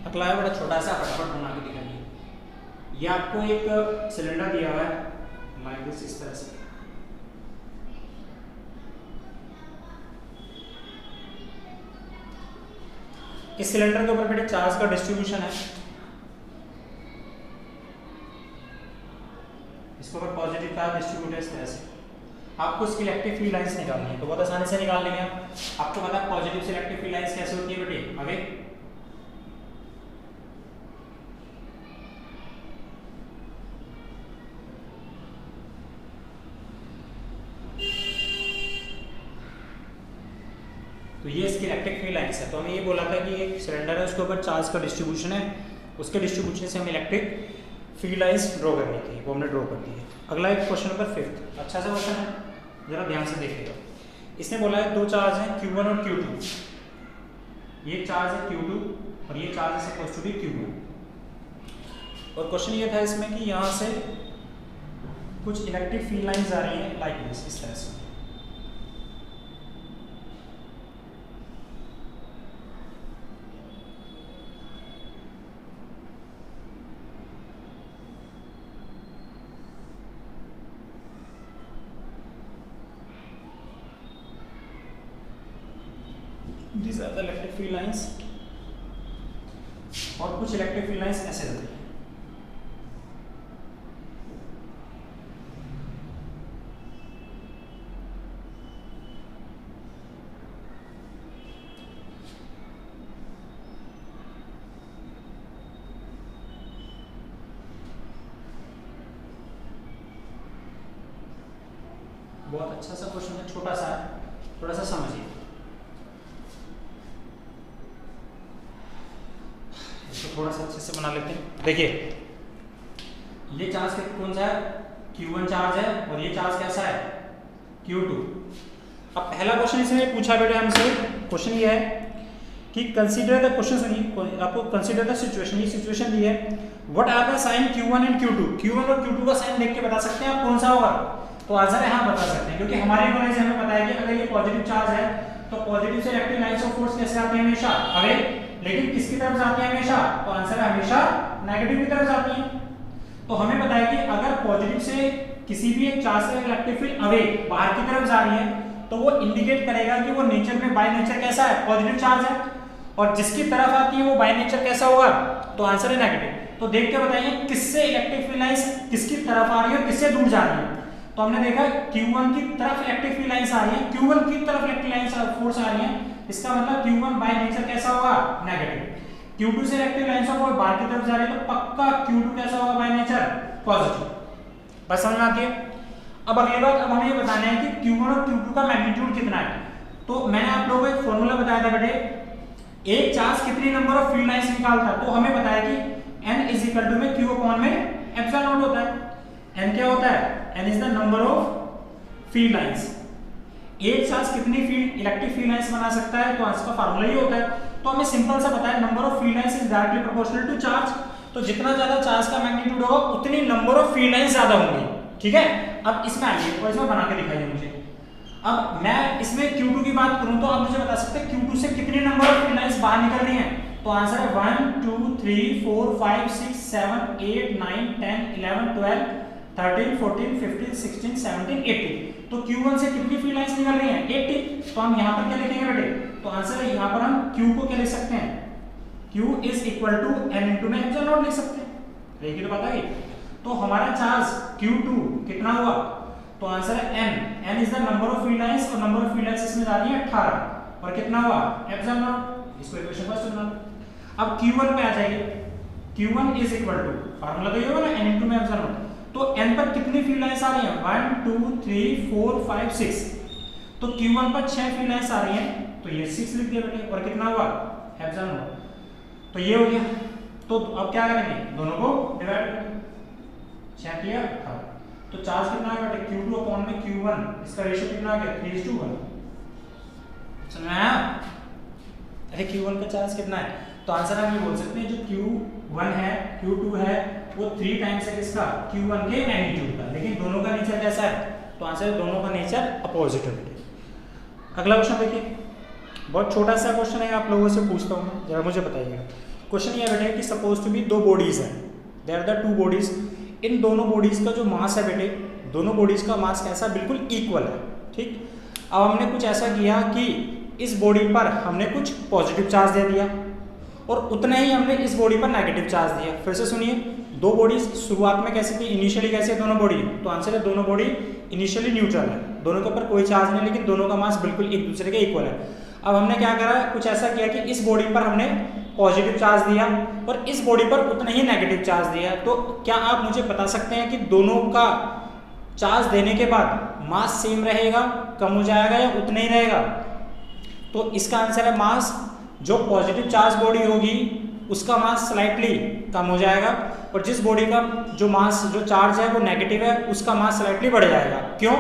अगला है बड़ा छोटा सा, फटाफट बना के दिखाइए। ये आपको एक सिलेंडर दिया हुआ है लाइक दिस, इस तरह से, इस सिलेंडर के ऊपर बेटे चार्ज का डिस्ट्रीब्यूशन है, इसके ऊपर पॉजिटिव चार्ज डिस्ट्रीब्यूट है इस तरह से। आपको इसकी इलेक्ट्रिक फील्ड लाइंस निकालनी है, तो बहुत आसानी से निकाल लेंगे आप। आपको पता है पॉजिटिव से इलेक्ट्रिक फील्ड लाइंस कैसे होती है बेटे, आगे तो ये इसकी इलेक्ट्रिक फील्ड लाइंस है। तो हमें ये बोला था कि एक सिलेंडर है, उसके ऊपर चार्ज का डिस्ट्रीब्यूशन है, उसके डिस्ट्रीब्यूशन से हमें इलेक्ट्रिक फील्ड लाइंस ड्रॉ करनी थी, वो हमने ड्रॉ कर दी है। अगला एक क्वेश्चन नंबर 5, अच्छा सा क्वेश्चन है, जरा ध्यान से देखिएगा। इसने बोला है दो चार्ज हैं Q1 और Q2, ये चार्ज है Q2 और ये चार्ज है सपोज टू बी Q1। और क्वेश्चन ये था इसमें कि यहाँ से कुछ इलेक्ट्रिक फील्ड लाइंस आ रही हैं लाइक दिस, इस तरह से। These are the electric field lines, और कुछ इलेक्ट्रिक फील्ड लाइंस ऐसे रहती हैं। बहुत अच्छा सा क्वेश्चन है, छोटा सा है, थोड़ा सा समझिए। इसको थोड़ा सा अच्छे से बना लेते हैं। देखिए ये चार्ज कौन सा है, Q1 चार्ज है, और ये चार्ज कैसा है Q2। अब पहला क्वेश्चन इसमें पूछा बेटे हमसे, क्वेश्चन ये है कि ठीक, कंसीडर द क्वेश्चन सुनिए, आपको कंसीडर द सिचुएशन, ये सिचुएशन दी है, what are the sign Q1 and Q2, Q1 और Q2 का साइन देख के बता सकते हैं आप कौन सा होगा, तो आंसर है हाँ बता सकते हैं, क्योंकि हमारे नॉलेज से हमें पता है कि अगर ये पॉजिटिव चार्ज है तो पॉजिटिव से इलेक्ट्रिक लाइंस ऑफ फोर्स कैसे आते हैं हमेशा अवे, लेकिन किसकी तरफ जाती है हमेशा, तो आंसर है हमेशा नेगेटिव की तरफ जाती है। तो हमें पता है कि अगर पॉजिटिव से किसी भी एक चार्ज से इलेक्ट्रिक फील्ड अवे बाहर की तरफ जा रही है तो वो इंडिकेट करेगा कि वो नेचर में बाय नेचर कैसा है, पॉजिटिव चार्ज है, और जिसकी तरफ आती है वो बाय नेचर कैसा होगा, तो आंसर है नेगेटिव। तो देख के बताइए किससे इलेक्ट्रिक फील्ड लाइंस किसकी तरफ आ रही है और किससे दूर जा रही है, तो हमने देखा Q1 की तरफ इलेक्ट्रिक फील्ड लाइंस आ रही है, Q1 की तरफ इलेक्ट्रिक लाइंस फोर्स आ रही है, इसका मतलब Q1 बाय नेचर कैसा होगा, नेगेटिव। Q2 से इलेक्ट्रिक लाइंस ऑफ बाहर की तरफ जा रही है तो पक्का Q2 कैसा होगा बाय नेचर, पॉजिटिव। बस समझ में आती है। अब अगली बात, अब हमें ये बताना है कि Q1 और Q2 का मैग्नीट्यूड कितना है। तो मैंने आप लोगों को एक फॉर्मूला बताया था बेटे, एक चार्ज कितनी नंबर ऑफ फील्ड लाइंस निकालता है, तो हमें बताया कि n इज इक्वल टू में q अपॉन में एप्सिलॉन नॉट होता है। n क्या होता है, n is the number of field lines. एक चार्ज कितनी फील्ड इलेक्ट्रिक फील्ड लाइंस बना सकता है, तो आंसर का फार्मूला ही होता है। तो हमें सिंपल सा पता है number of field lines is directly proportional to charge, तो जितना ज्यादा चार्ज का मैग्नीट्यूड होगा उतनी नंबर ऑफ फील्ड लाइंस ज्यादा होंगी, ठीक है। अब इसमें आइए और इसमें बना के दिखाइए मुझे। अब मैं इसमें Q2 की बात करूं तो आप मुझे बता सकते हैं Q2 से कितनी नंबर ऑफ फील्ड लाइंस बाहर निकल रही हैं, तो आंसर है 1 2 3 4 5 6 7 8 9 10 11 12 13 14 15 16 17 18, तो Q1 से कितनी फील्ड लाइंस निकल रही हैं, 80। तो हम यहाँ पर क्या लिखेंगे बेटे, तो आंसर है यहाँ पर हम Q को क्या लिख सकते हैं, Q is equal to n into में एप्सिलॉन नॉट लिख सकते हैं, देखिए तो पता है। तो हमारा चार्ज Q2 कितना हुआ, तो आंसर है n is the number of field lines, और नंबर ऑफ फील्ड लाइंस इसमें जा रही है 18, और कितना हुआ एप्सिलॉन नॉट, इसको इक्वेशन फर्स्ट बना। अब Q1 पे आ जाइए, Q1 is equal to formula तो ये होगा ना n इंटू में एप्सिलॉन नॉट, तो n पर कितनी फील्ड लाइंस आ रही हैं, 1 2 3 4 5 6, तो Q1 पर 6 फील्ड लाइंस आ रही हैं, तो ये 6 लिख दिया बेटे, और कितना हुआ एप्सिलॉन नॉट, तो ये हो गया। तो अब क्या करेंगे, दोनों को डिवाइड करेंगे, 6 किया 18, तो चार्ज कितना है बेटे Q2 अपॉन में Q1, इसका रेशियो कितना आ गया 3:1, समझ में आया। अरे Q1 का चार्ज कितना है, तो आंसर हम ये बोल सकते हैं जो Q1 है Q2 है वो 3 टाइम्स है किसका, Q1 के मैग्नीट्यूड का, लेकिन दोनों का नेचर कैसा है, तो आंसर दोनों का नेचर अपोजिट है। अगला क्वेश्चन देखिए, बहुत छोटा सा क्वेश्चन है, आप लोगों से पूछता हूँ मैं, जरा मुझे बताइएगा। क्वेश्चन ये बेटे कि सपोज टू बी दो बॉडीज हैं, देयर द टू बॉडीज, इन दोनों बॉडीज का जो मास है बेटे, दोनों बॉडीज का मास कैसा बिल्कुल इक्वल है, ठीक। अब हमने कुछ ऐसा किया कि इस बॉडी पर हमने कुछ पॉजिटिव चार्ज दे दिया और उतना ही हमने इस बॉडी पर नेगेटिव चार्ज दिया। फिर से सुनिए, दो बॉडीज शुरुआत में कैसे थी, इनिशियली कैसे है दोनों बॉडी, तो आंसर है दोनों बॉडी इनिशियली न्यूट्रल है, दोनों के ऊपर कोई चार्ज नहीं, लेकिन दोनों का मास बिल्कुल एक दूसरे के इक्वल है। अब हमने क्या करा, कुछ ऐसा किया कि इस बॉडी पर हमने पॉजिटिव चार्ज दिया और इस बॉडी पर उतना ही नेगेटिव चार्ज दिया। तो क्या आप मुझे बता सकते हैं कि दोनों का चार्ज देने के बाद मास सेम रहेगा, कम हो जाएगा या उतना ही रहेगा, तो इसका आंसर है मास, जो पॉजिटिव चार्ज बॉडी होगी उसका मास स्लाइटली कम हो जाएगा और जिस बॉडी का जो मास जो चार्ज है वो नेगेटिव है उसका मास स्लाइटली बढ़ जाएगा। क्यों,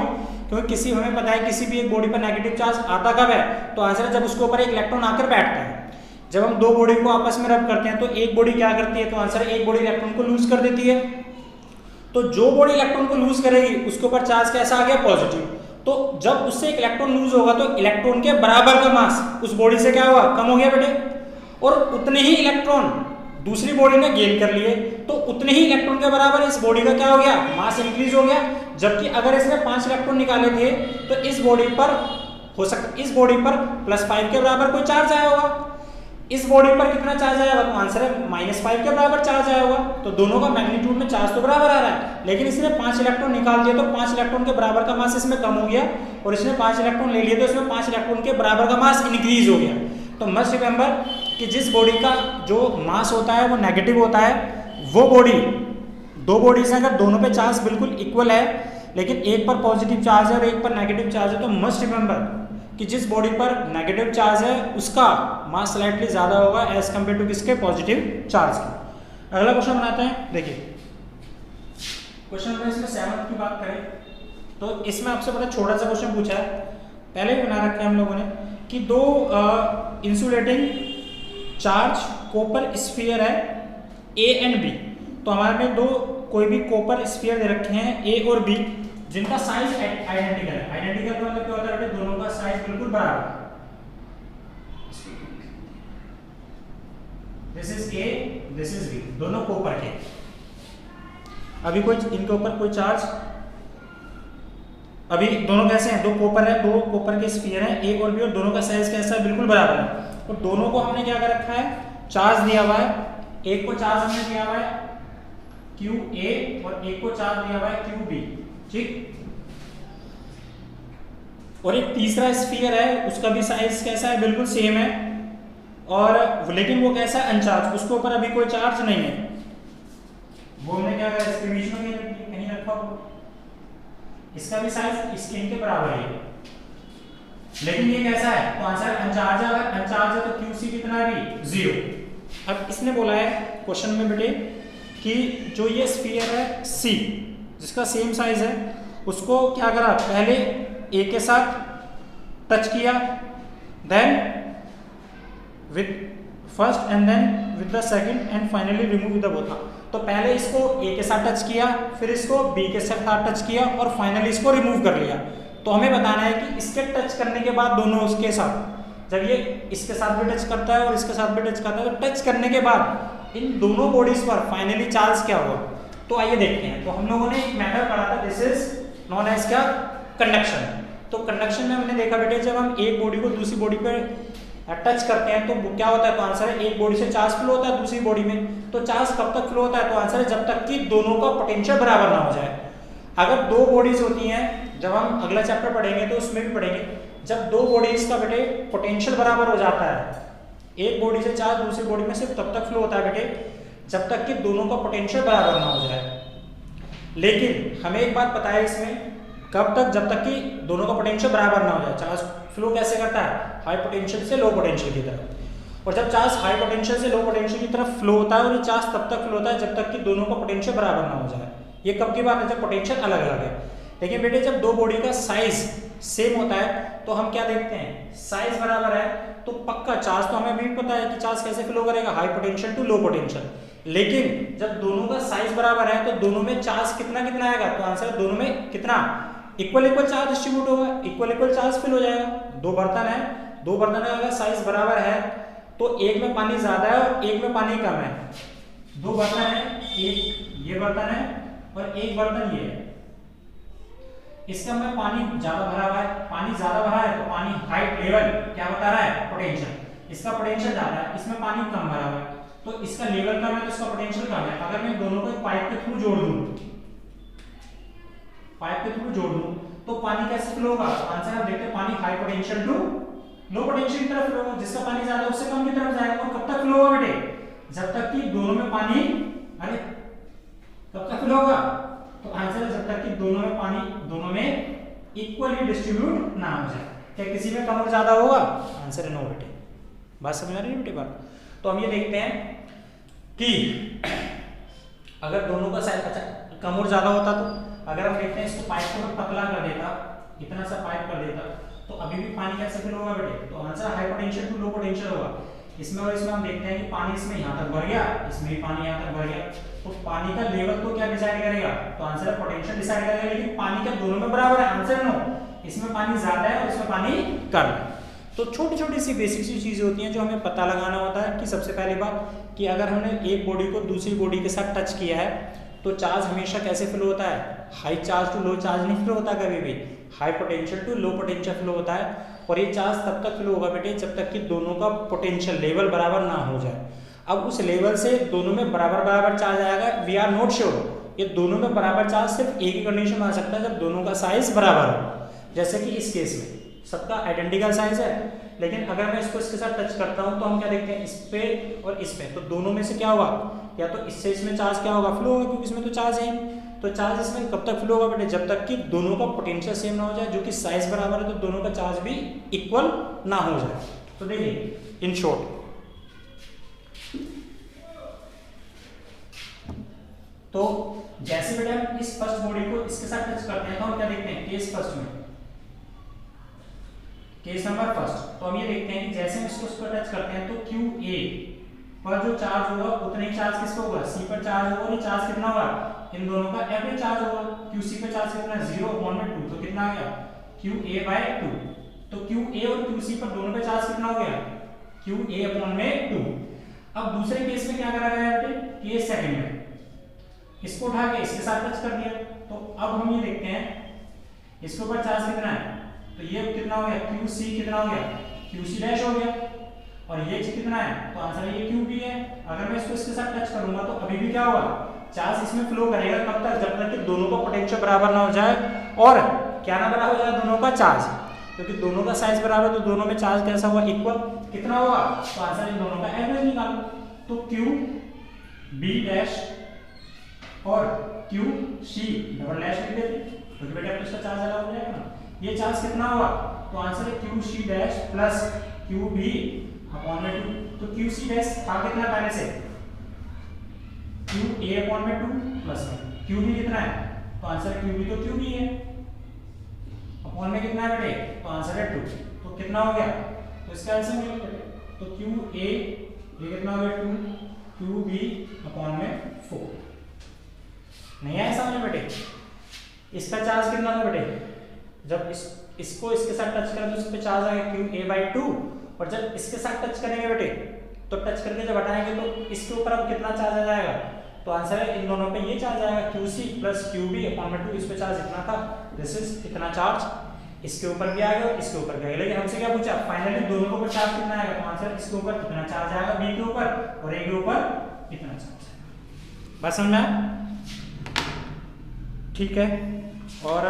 क्योंकि हमें पता है किसी भी एक बॉडी पर नेगेटिव चार्ज आता कब है, तो आंसर है जब उसके ऊपर एक इलेक्ट्रॉन आकर बैठता है। जब हम दो बॉडी को आपस में रब करते हैं तो एक बॉडी क्या करती है, तो आंसर है एक बॉडी इलेक्ट्रॉन को लूज कर देती है। तो जो बॉडी इलेक्ट्रॉन को लूज करेगी उसके ऊपर चार्ज कैसा आ गया, पॉजिटिव। तो जब उससे एक इलेक्ट्रॉन लूज होगा तो इलेक्ट्रॉन के बराबर का मास उस बॉडी से क्या हुआ, कम हो गया बेटे, और उतने ही इलेक्ट्रॉन दूसरी बॉडी ने गेन कर लिए, तो उतने ही इलेक्ट्रॉन के बराबर इस बॉडी का क्या हो गया, मास इंक्रीज हो गया। जबकि अगर इसने 5 इलेक्ट्रॉन निकाले थे तो इस बॉडी पर हो सकता, इस बॉडी पर +5 के बराबर कोई चार्ज आया होगा, इस बॉडी पर कितना चार्ज आया होगा, तो आंसर है -5 के बराबर चार्ज आया होगा। तो दोनों का मैग्नीट्यूड में चार्ज तो बराबर आ रहा है, लेकिन इसने 5 इलेक्ट्रॉन निकाल दिए तो 5 इलेक्ट्रॉन के बराबर का मास इसमें कम हो गया, और इसने 5 इलेक्ट्रॉन ले लिए तो इसमें 5 इलेक्ट्रॉन के बराबर का मास इंक्रीज हो गया। तो मस्ट रिमेंबर कि जिस बॉडी का जो मास होता है वो नेगेटिव होता है, वो बॉडी, दो बॉडीज अगर दोनों पे चार्ज बिल्कुल इक्वल है लेकिन एक पर पॉजिटिव चार्ज है और एक पर नेगेटिव चार्ज है, तो मस्ट रिमेंबर कि जिस बॉडी पर नेगेटिव चार्ज है उसका मास स्लाइटली ज्यादा होगा एज कम्पेयर टू किसके, पॉजिटिव चार्ज के। अगला क्वेश्चन बनाते हैं, देखिए क्वेश्चन नंबर इसमें 7 की बात करें तो इसमें आपसे बड़ा छोटा सा क्वेश्चन पूछा है, पहले ही बना रखा है हम लोगों ने कि दो इंसुलेटिंग चार्ज कॉपर स्फीयर है ए एंड बी, तो हमारे में दो कोई भी कॉपर स्फीयर दे रखे हैं ए और बी जिनका साइज आइडेंटिकल है। आइडेंटिकल का मतलब क्या होता है, दोनों का साइज बिल्कुल बराबर है। This is A, this is B, दोनों कॉपर के। अभी कोई इनके ऊपर कोई चार्ज, अभी दोनों कैसे हैं, दो कॉपर है, दो कॉपर के स्फीयर हैं ए और बी, और दोनों का साइज कैसा है, बिल्कुल बराबर है। और दोनों को हमने क्या कर रखा है, चार्ज दिया हुआ है। एक को चार्ज हमने दिया हुआ है क्यू ए और एक को चार्ज दिया हुआ है क्यू बी, ठीक। और एक तीसरा स्फीयर है, उसका भी साइज कैसा है, बिल्कुल सेम है, और लेकिन वो कैसा है, अनचार्ज, उसके ऊपर अभी कोई चार्ज नहीं है। वो हमने क्या करा, इसके बीच में कहीं रखा हो, इसका भी साइज इसके इनके बराबर है, लेकिन ये कैसा है, तो आंसर अनचार्ज है। अगर अनचार्ज है तो क्यूसी कितना है, 0। अब इसने बोला है क्वेश्चन में बेटे कि जो ये स्फीयर है सी, जिसका सेम साइज है, उसको क्या करा, पहले ए के साथ टच किया, then with first and then with the second and finally remove with the both. तो पहले इसको ए के साथ टच किया, फिर इसको बी के साथ टच किया और फाइनली इसको रिमूव कर लिया। तो हमें बताना है कि इसके टच करने के बाद दोनों उसके साथ, जब ये इसके साथ भी टच करता है और इसके साथ भी टच करता है, तो टच करने के बाद इन दोनों बॉडीज पर फाइनली चार्ज क्या हुआ। तो आइए देखते हैं। तो हम लोगों ने एक मेथड पढ़ा था, दिस इज नॉन एज क्या, कंडक्शन। तो कंडक्शन में हमने देखा बेटे, जब हम एक बॉडी को दूसरी बॉडी पर टच करते हैं तो क्या होता है, तो आंसर है एक बॉडी से चार्ज फ्लो होता है दूसरी बॉडी में। तो चार्ज कब तक फ्लो होता है, तो आंसर है जब तक कि दोनों का पोटेंशियल बराबर ना हो जाए। अगर दो बॉडीज होती हैं, जब हम अगला चैप्टर पढ़ेंगे तो उसमें भी पढ़ेंगे, जब दो बॉडीज का बेटे पोटेंशियल बराबर हो जाता है, एक बॉडी से चार्ज दूसरी बॉडी में सिर्फ तब तक फ्लो होता है बेटे जब तक कि दोनों का पोटेंशियल बराबर ना हो जाए। लेकिन हमें एक बात पता है इसमें, कब तक, जब तक कि दोनों का पोटेंशियल बराबर ना हो जाए। चार्ज फ्लो कैसे करता है, हाई पोटेंशियल से लो पोटेंशियल की तरफ, और जब चार्ज हाई पोटेंशियल से लो पोटेंशियल की तरफ फ्लो होता है, और ये चार्ज तब तक फ्लो होता है जब तक कि दोनों का पोटेंशियल बराबर ना हो जाए। ये कब की बात है, जब पोटेंशियल अलग अलग है। लेकिन बेटे जब दो बॉडी का साइज सेम होता है तो हम क्या देखते हैं, साइज बराबर है तो पक्का चार्ज, तो हमें भी पता है कि चार्ज कैसे फ्लो करेगा, high potential to low potential. लेकिन जब दोनों का साइज बराबर है तो दोनों में चार्ज कितना कितना आएगा, तो आंसर दोनों में कितना, इक्वल इक्वल चार्ज डिस्ट्रीब्यूट होगा, इक्वल इक्वल चार्ज फिल हो जाएगा। दो बर्तन है, दो बर्तन का अगर साइज बराबर है तो एक में पानी ज्यादा है और एक में पानी कम है। दो बर्तन है, एक ये बर्तन है और एक बर्तन ये है, इसका में पानी ज्यादा भरा हुआ है, पानी ज्यादा भरा है तो पानी हाइट लेवल क्या बता रहा है, पोटेंशियल, इसका पोटेंशियल ज्यादा है, इसमें पानी कम भरा हुआ है तो इसका लेवल कम है तो इसका पोटेंशियल कम है। अगर मैं दोनों को पाइप के थ्रू जोड़ दूं, पाइप के थ्रू जोड़ दूं तो पानी कैसे फ्लो होगा, आंसर हम देखते हैं, पानी high potential to low potential की तरफ फ्लो होगा, जिसका पानी ज्यादा है उससे कम की तरफ जाएगा। और कब तक फ्लो होगा बेटे, जब तक कि दोनों में पानी, अरे कब तक फ्लो होगा, तो आंसर है जब तक कि दोनों में पानी दोनों में इक्वली डिस्ट्रीब्यूट ना हो जाए। क्या किसी में कम और ज्यादा होगा, आंसर है नो बेटे। बात समझ आ रही है बेटे बात। तो हम ये देखते हैं कि अगर दोनों का साइज अच्छा कम और ज्यादा होता, तो अगर हम देखते हैं इसको पाइप को पतला कर देता, इतना सा पाइप कर देता, तो अभी भी पानी कैसे फिल होगा बेटे, तो answer high potential to low potential होगा। इसमें और इसमें हम देखते हैं कि पानी इसमें यहाँ तक भर गया, इसमें भी पानी यहाँ तक भर गया, तो पानी का लेवल तो क्या डिसाइड करेगा, तो आंसर है पोटेंशियल डिसाइड करेगा। लेकिन पानी क्या दोनों में बराबर है, आंसर नो, इसमें पानी ज्यादा है और इसमें पानी कम है। तो छोटी छोटी सी बेसिक सी चीजें होती हैं जो हमें पता लगाना होता है। कि सबसे पहली बात कि अगर हमने एक बॉडी को दूसरी बॉडी के साथ टच किया है तो चार्ज हमेशा कैसे फ्लो होता है, high charge to low charge नहीं फ्लो होता, कभी भी high potential to low potential flow होता है। और ये चार्ज तब तक फ्लो होगा बेटे जब तक कि दोनों का पोटेंशियल लेवल बराबर ना हो जाए। अब उस लेवल से दोनों में बराबर बराबर चार्ज आएगा, वी आर नॉट श्योर, ये दोनों में बराबर चार्ज सिर्फ एक ही कंडीशन में आ सकता है जब दोनों का साइज बराबर हो। जैसे कि इस केस में सबका आइडेंटिकल साइज है, लेकिन अगर मैं इसको इसके साथ टच करता हूं तो हम क्या देखते हैं, इस पे और इस पे, तो दोनों में से क्या होगा, या तो इससे इसमें चार्ज क्या होगा, फ्लो होगा, क्योंकि इसमें तो चार्ज है। तो चार्ज इसमें कब तक फ्लो होगा बेटे, जब तक कि दोनों का पोटेंशियल सेम ना हो जाए, जो कि साइज बराबर है, तो दोनों का चार्ज भी इक्वल ना हो जाए। तो देखिए इन शॉर्ट, तो जैसे बेटे हम इस फर्स्ट बॉडी को इसके साथ टच करते हैं तो हम क्या देखते हैं, केस फर्स्ट में, केस नंबर फर्स्ट, तो हम ये देखते हैं कि जैसे हम इसको इस पर टच करते हैं तो क्यू ए पर जो चार्ज होगा उतना ही चार्ज किसका होगा, सी पर चार्ज होगा, और चार्ज कितना होगा, इन दोनों का एवरेज चार्ज होगा। QC पे चार्ज कितना है, 0/2, तो कितना आ गया, QA/2। तो QA और QC पर दोनों पे चार्ज कितना हो गया, QA/2। अब दूसरे केस में क्या करा गया बेटे, केस सेकंड में इसको उठा के इसके साथ टच कर दिया। तो अब हम ये देखते हैं इसके ऊपर चार्ज कितना है, तो ये कितना हो गया, QC कितना हो गया, QC' हो गया, और ये कितना है, तो आंसर है ये QB है। अगर मैं इसको इसके साथ टच करूंगा तो अभी भी क्या होगा, चार्ज इसमें फ्लो करेगा, कब तक, जब तक कि दोनों का पोटेंशियल बराबर ना हो जाए और क्या ना बराबर हो जाए, दोनों का चार्ज, क्योंकि दोनों का साइज बराबर, तो दोनों में चार्ज कैसा हुआ, इक्वल, कितना होगा, तो आंसर इन दोनों का एवरेज निकालो। तो QB' और QC डबल डैश लिख देते, क्योंकि बेटा इसका चार्ज अलग हो जाएगा ना। ये चार्ज कितना हुआ, तो आंसर है QC' प्लस QB/2। तो QC' था कितना पहले से, QA/2 प्लस QB कितना है, तो आंसर QB तो QB है, अपॉन में कितना है बेटे, तो आंसर है 2। तो कितना हो गया, तो इसका आंसर मिल गया बेटे, तो QA ये कितना हो गया 2, QB/4। नहीं आया समझ बेटे, इसका चार्ज कितना था बेटे, जब इसको इसके साथ टच करें तो इस पे चार्ज आएगा QA/2, और जब इसके साथ टच करेंगे बेटे तो टच करके जब हटाएंगे तो इसके ऊपर अब कितना चार्ज आ जाएगा, तो आंसर है इन दोनों पे ये चार्ज आएगा QC प्लस QB/2। इस पे चार्ज इतना था, दिस इज इतना चार्ज इसके ऊपर भी आएगा, इसके ऊपर भी आएगा। लेकिन हमसे क्या पूछा, फाइनली दोनों के ऊपर चार्ज कितना आएगा, तो आंसर इसके ऊपर कितना चार्ज आएगा, B के ऊपर, और A के ऊपर इतना चार्ज आएगा। बस समझ में आया, ठीक है। और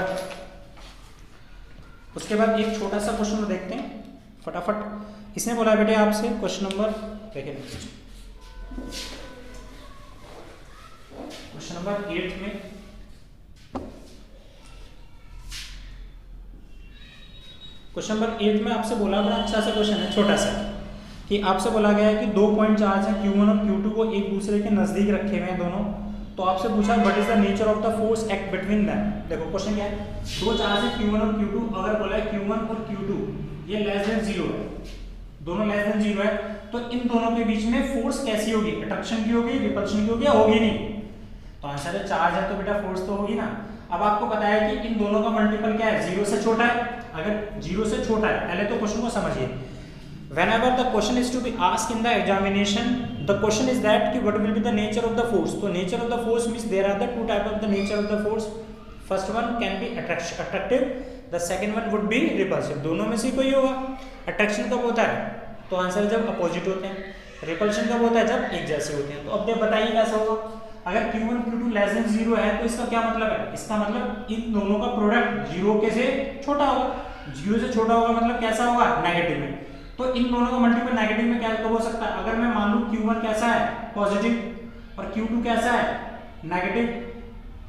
उसके बाद एक छोटा सा क्वेश्चन देखते हैं फटाफट। इसने बोला बेटे आपसे क्वेश्चन नंबर, देखिए क्वेश्चन नंबर 8 में आपसे बोला, बड़ा अच्छा सा क्वेश्चन है, छोटा सा, कि आपसे बोला गया है कि 2 पॉइंट चार्ज है Q1 और Q2 को एक दूसरे के नजदीक रखे हुए हैं दोनों। तो आपसे पूछा what is the nature of the force act between them. देखो क्वेश्चन क्या है, दो चार्ज है Q1 और Q2, अगर बोला है Q1 और Q2 ये लेस देन 0 है, दोनों लेस देन 0 है, तो इन दोनों के बीच में फोर्स कैसी होगी, अट्रैक्शन की होगी, रिपल्शन की होगी, या होगी नहीं, तो आंसर है चार्ज है तो बेटा फोर्स तो होगी ना। अब आपको बताया कि इन दोनों का मल्टीपल क्या है, 0 से छोटा है। अगर 0 से छोटा है, पहले तो क्वेश्चन को समझिए, whenever the question is to be asked in the examination, the question is that कि what will be the nature of the force। तो nature of the force means there are the two type of the nature of the force, first one can be attractive, the second one would be repulsive। दोनों में से कोई होगा। attraction कब होता है, तो आंसर जब अपोजिट होते हैं, repulsion कब होता है, जब एक जैसे होते हैं। तो अब बताइए कैसा होगा, अगर Q1 Q2 लेस देन 0 है तो इसका क्या मतलब है, इसका मतलब इन दोनों का प्रोडक्ट 0 के से छोटा होगा, 0 से छोटा होगा मतलब कैसा होगा, नेगेटिव में। तो इन दोनों का मल्टीपल नेगेटिव में क्या हो सकता है, अगर मैं मान लूं Q1 कैसा है, पॉजिटिव, और Q2 कैसा है, नेगेटिव,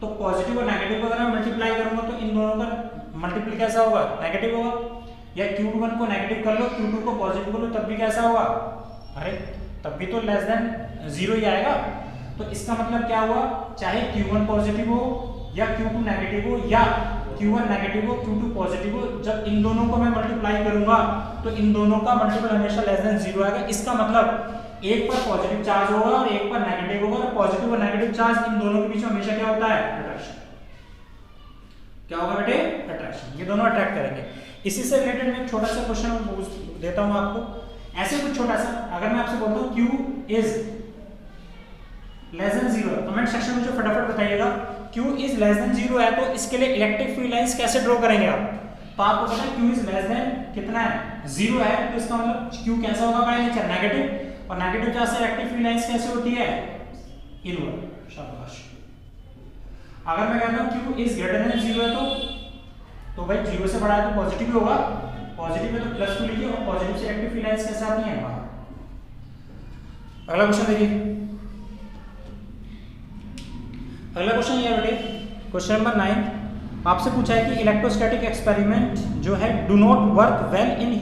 तो पॉजिटिव और नेगेटिव को अगर मैं मल्टीप्लाई करूंगा तो इन दोनों का मल्टीपल कैसा होगा, नेगेटिव होगा। या Q1 को नेगेटिव कर लो, Q2 को पॉजिटिव कर लो, तब भी कैसा होगा, अरे तब भी तो लेस देन 0 ही आएगा। तो इसका मतलब क्या हुआ, चाहे Q1 पॉजिटिव हो या Q2 नेगेटिव हो, या Q1 नेगेटिव हो Q2 पॉजिटिव हो, जब इन दोनों को मैं मल्टीप्लाई करूंगा तो इन दोनों का मल्टीपल हमेशा लेस देन 0 आएगा। इसका मतलब एक पर पॉजिटिव चार्ज होगा और एक पर नेगेटिव होगा, और पॉजिटिव और नेगेटिव चार्ज इन दोनों के बीच में हमेशा क्या होता है, अट्रैक्शन। क्या होगा बेटे, अट्रैक्शन, ये दोनों अट्रैक्ट करेंगे। इसी से रिलेटेड मैं एक छोटा सा क्वेश्चन देता हूं आपको, ऐसे कुछ छोटा सा, अगर मैं आपसे बोलता हूं Q is less than 0, comment section में जो फटाफट बताइएगा Q इज लेस देन 0 है तो इसके लिए इलेक्ट्रिक फील्ड लाइंस कैसे ड्रॉ करेंगे आप। तो आपको पता है Q इज लेस देन कितना है, 0 है, तो इसका मतलब Q कैसा होगा बाय नेचर, नेगेटिव, और नेगेटिव चार्ज से इलेक्ट्रिक फील्ड लाइंस कैसे होती है, इनवर्ड। शाबाश। अगर मैं कहता हूं Q इज ग्रेटर देन 0 है तो भाई 0 से बड़ा है तो पॉजिटिव होगा, पॉजिटिव है तो प्लस को लीजिए, और पॉजिटिव से इलेक्ट्रिक फील्ड लाइंस कैसे आती हैं, अगला क्वेश्चन देखिए। अगला क्वेश्चन ये है बेटे, क्वेश्चन नंबर 9, आपसे पूछा है कि इलेक्ट्रोस्टैटिक एक्सपेरिमेंट जो है do not work well in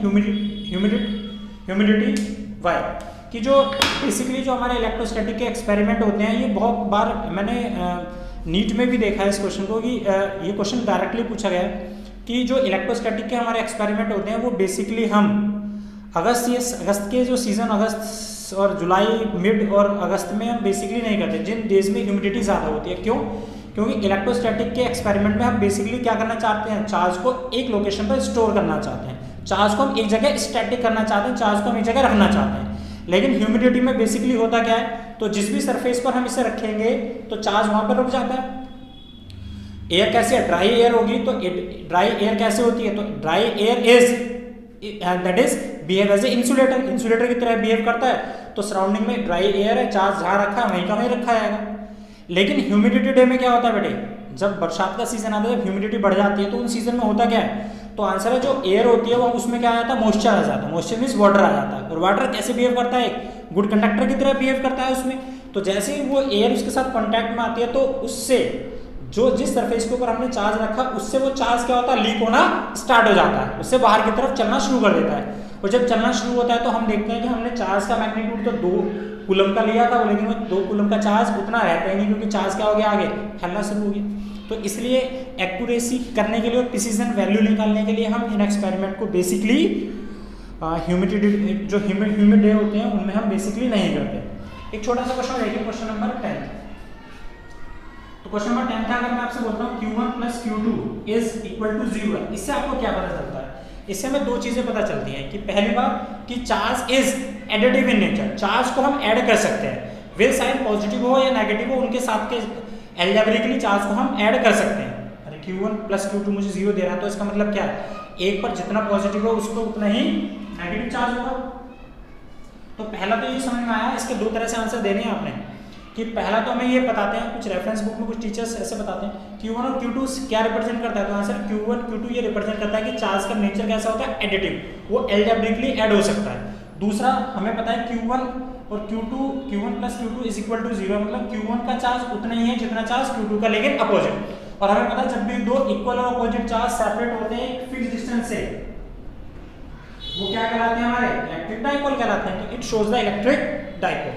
humidity why, कि जो बेसिकली जो हमारे इलेक्ट्रोस्टैटिक के एक्सपेरिमेंट होते हैं, ये बहुत बार मैंने नीट में भी देखा है इस क्वेश्चन को, कि ये क्वेश्चन डायरेक्टली पूछा गया है कि जो इलेक्ट्रोस्टैटिक के हमारे एक्सपेरिमेंट होते हैं वो बेसिकली हम अगस्त के जो सीजन, अगस्त और जुलाई मिड और अगस्त में हम बेसिकली नहीं करते, जिन डेज में ह्यूमिडिटी ज़्यादा होती है। क्यों? क्योंकि इलेक्ट्रोस्टैटिक के एक्सपेरिमेंट में हम बेसिकली क्या करना चाहते हैं, चार्ज को एक लोकेशन पर स्टोर करना चाहते हैं, चार्ज को हम एक जगह स्टैटिक करना चाहते हैं, चार्ज को हम एक जगह रखना चाहते हैं। लेकिन ह्यूमिडिटी में बेसिकली होता क्या है, तो जिस भी सरफेस पर हम इसे रखेंगे तो चार्ज वहाँ पर रुक जाता है। एयर कैसे है, ड्राई एयर होगी तो ड्राई एयर कैसे होती है, तो dry air is that is behave as a insulator, insulator की तरह बिहेव करता है। तो सराउंडिंग में ड्राई एयर है, चार्ज जहाँ रखा है वहीं का वहीं रखा जाएगा। लेकिन ह्यूमिडिटी डे में क्या होता है बेटे, जब बरसात का सीजन आता है, जब ह्यूमिडिटी बढ़ जाती है, तो उन सीजन में होता क्या है, तो आंसर है जो एयर होती है वो उसमें क्या आ जाता है, मॉइस्चर आ जाता है। मॉइस्चर मींस वाटर आ जाता है। और वाटर कैसे बिहेव करता है, एक गुड कंडक्टर की तरह बिहेव करता है उसमें। तो जैसे ही वो एयर उसके साथ कॉन्टैक्ट में आती है तो उससे जो जिस सरफेस के ऊपर हमने चार्ज रखा उससे वो चार्ज क्या होता है, लीक होना स्टार्ट हो जाता है, उससे बाहर की तरफ चलना शुरू कर देता है। और जब चलना शुरू होता है तो हम देखते हैं कि हमने चार्ज का मैग्नीट्यूड तो 2 कूलम का लिया था, लेकिन वो 2 कूलम का चार्ज उतना रहता ही नहीं, क्योंकि चार्ज क्या हो गया, आगे फैलना शुरू हो गया। तो इसलिए एक्यूरेसी करने के लिए और प्रिसीजन वैल्यू निकालने के लिए हम इन एक्सपेरिमेंट को बेसिकली ह्यूमिडिटी जो ह्यूमिड डे होते हैं उनमें हम बेसिकली नहीं करते। एक छोटा सा क्वेश्चन देखिए, क्वेश्चन नंबर 10। तो क्वेश्चन नंबर 10 अगर मैं आपसे बोलता हूँ Q1 + Q2 is equal to 0 है, इससे आपको क्या पता चलता है? इससे हमें 2 चीजें पता चलती हैं कि पहली बात कि charge is additive in nature, charge को हम ऐड कर सकते हैं, विल साइन पॉजिटिव हो या नेगेटिव हो उनके साथ के एल्जेब्रिकली चार्ज को हम ऐड कर सकते हैं। अरे Q1 + Q2 मुझे 0 दे रहा है, तो इसका मतलब क्या है, एक पर जितना पॉजिटिव हो उसको उतना ही नेगेटिव चार्ज होगा। तो पहला तो ये समझ में आया। इसके 2 तरह से आंसर देने हैं आपने, कि पहला तो हमें ये बताते हैं, कुछ रेफरेंस बुक में कुछ टीचर्स ऐसे बताते हैं Q1 और Q2 क्या रिप्रेजेंट करता है, तो आंसर Q1 Q2 ये रिप्रेजेंट करता है कि चार्ज का नेचर कैसा होता है, एडिटिव, वो एल्जेब्रिकली ऐड हो सकता है। दूसरा हमें पता है Q1 और Q1 + Q2 is equal to 0, मतलब Q1 का चार्ज उतना ही है जितना चार्ज Q2 का, लेकिन अपोजिट। और हमें पता है जब भी 2 इक्वल और अपोजिट चार्ज सेपरेट होते हैं फिक्स डिस्टेंस से, वो क्या कहलाते हैं, हमारे इलेक्ट्रिक डाइपोल कहलाते हैं। तो it shows the electric dipole.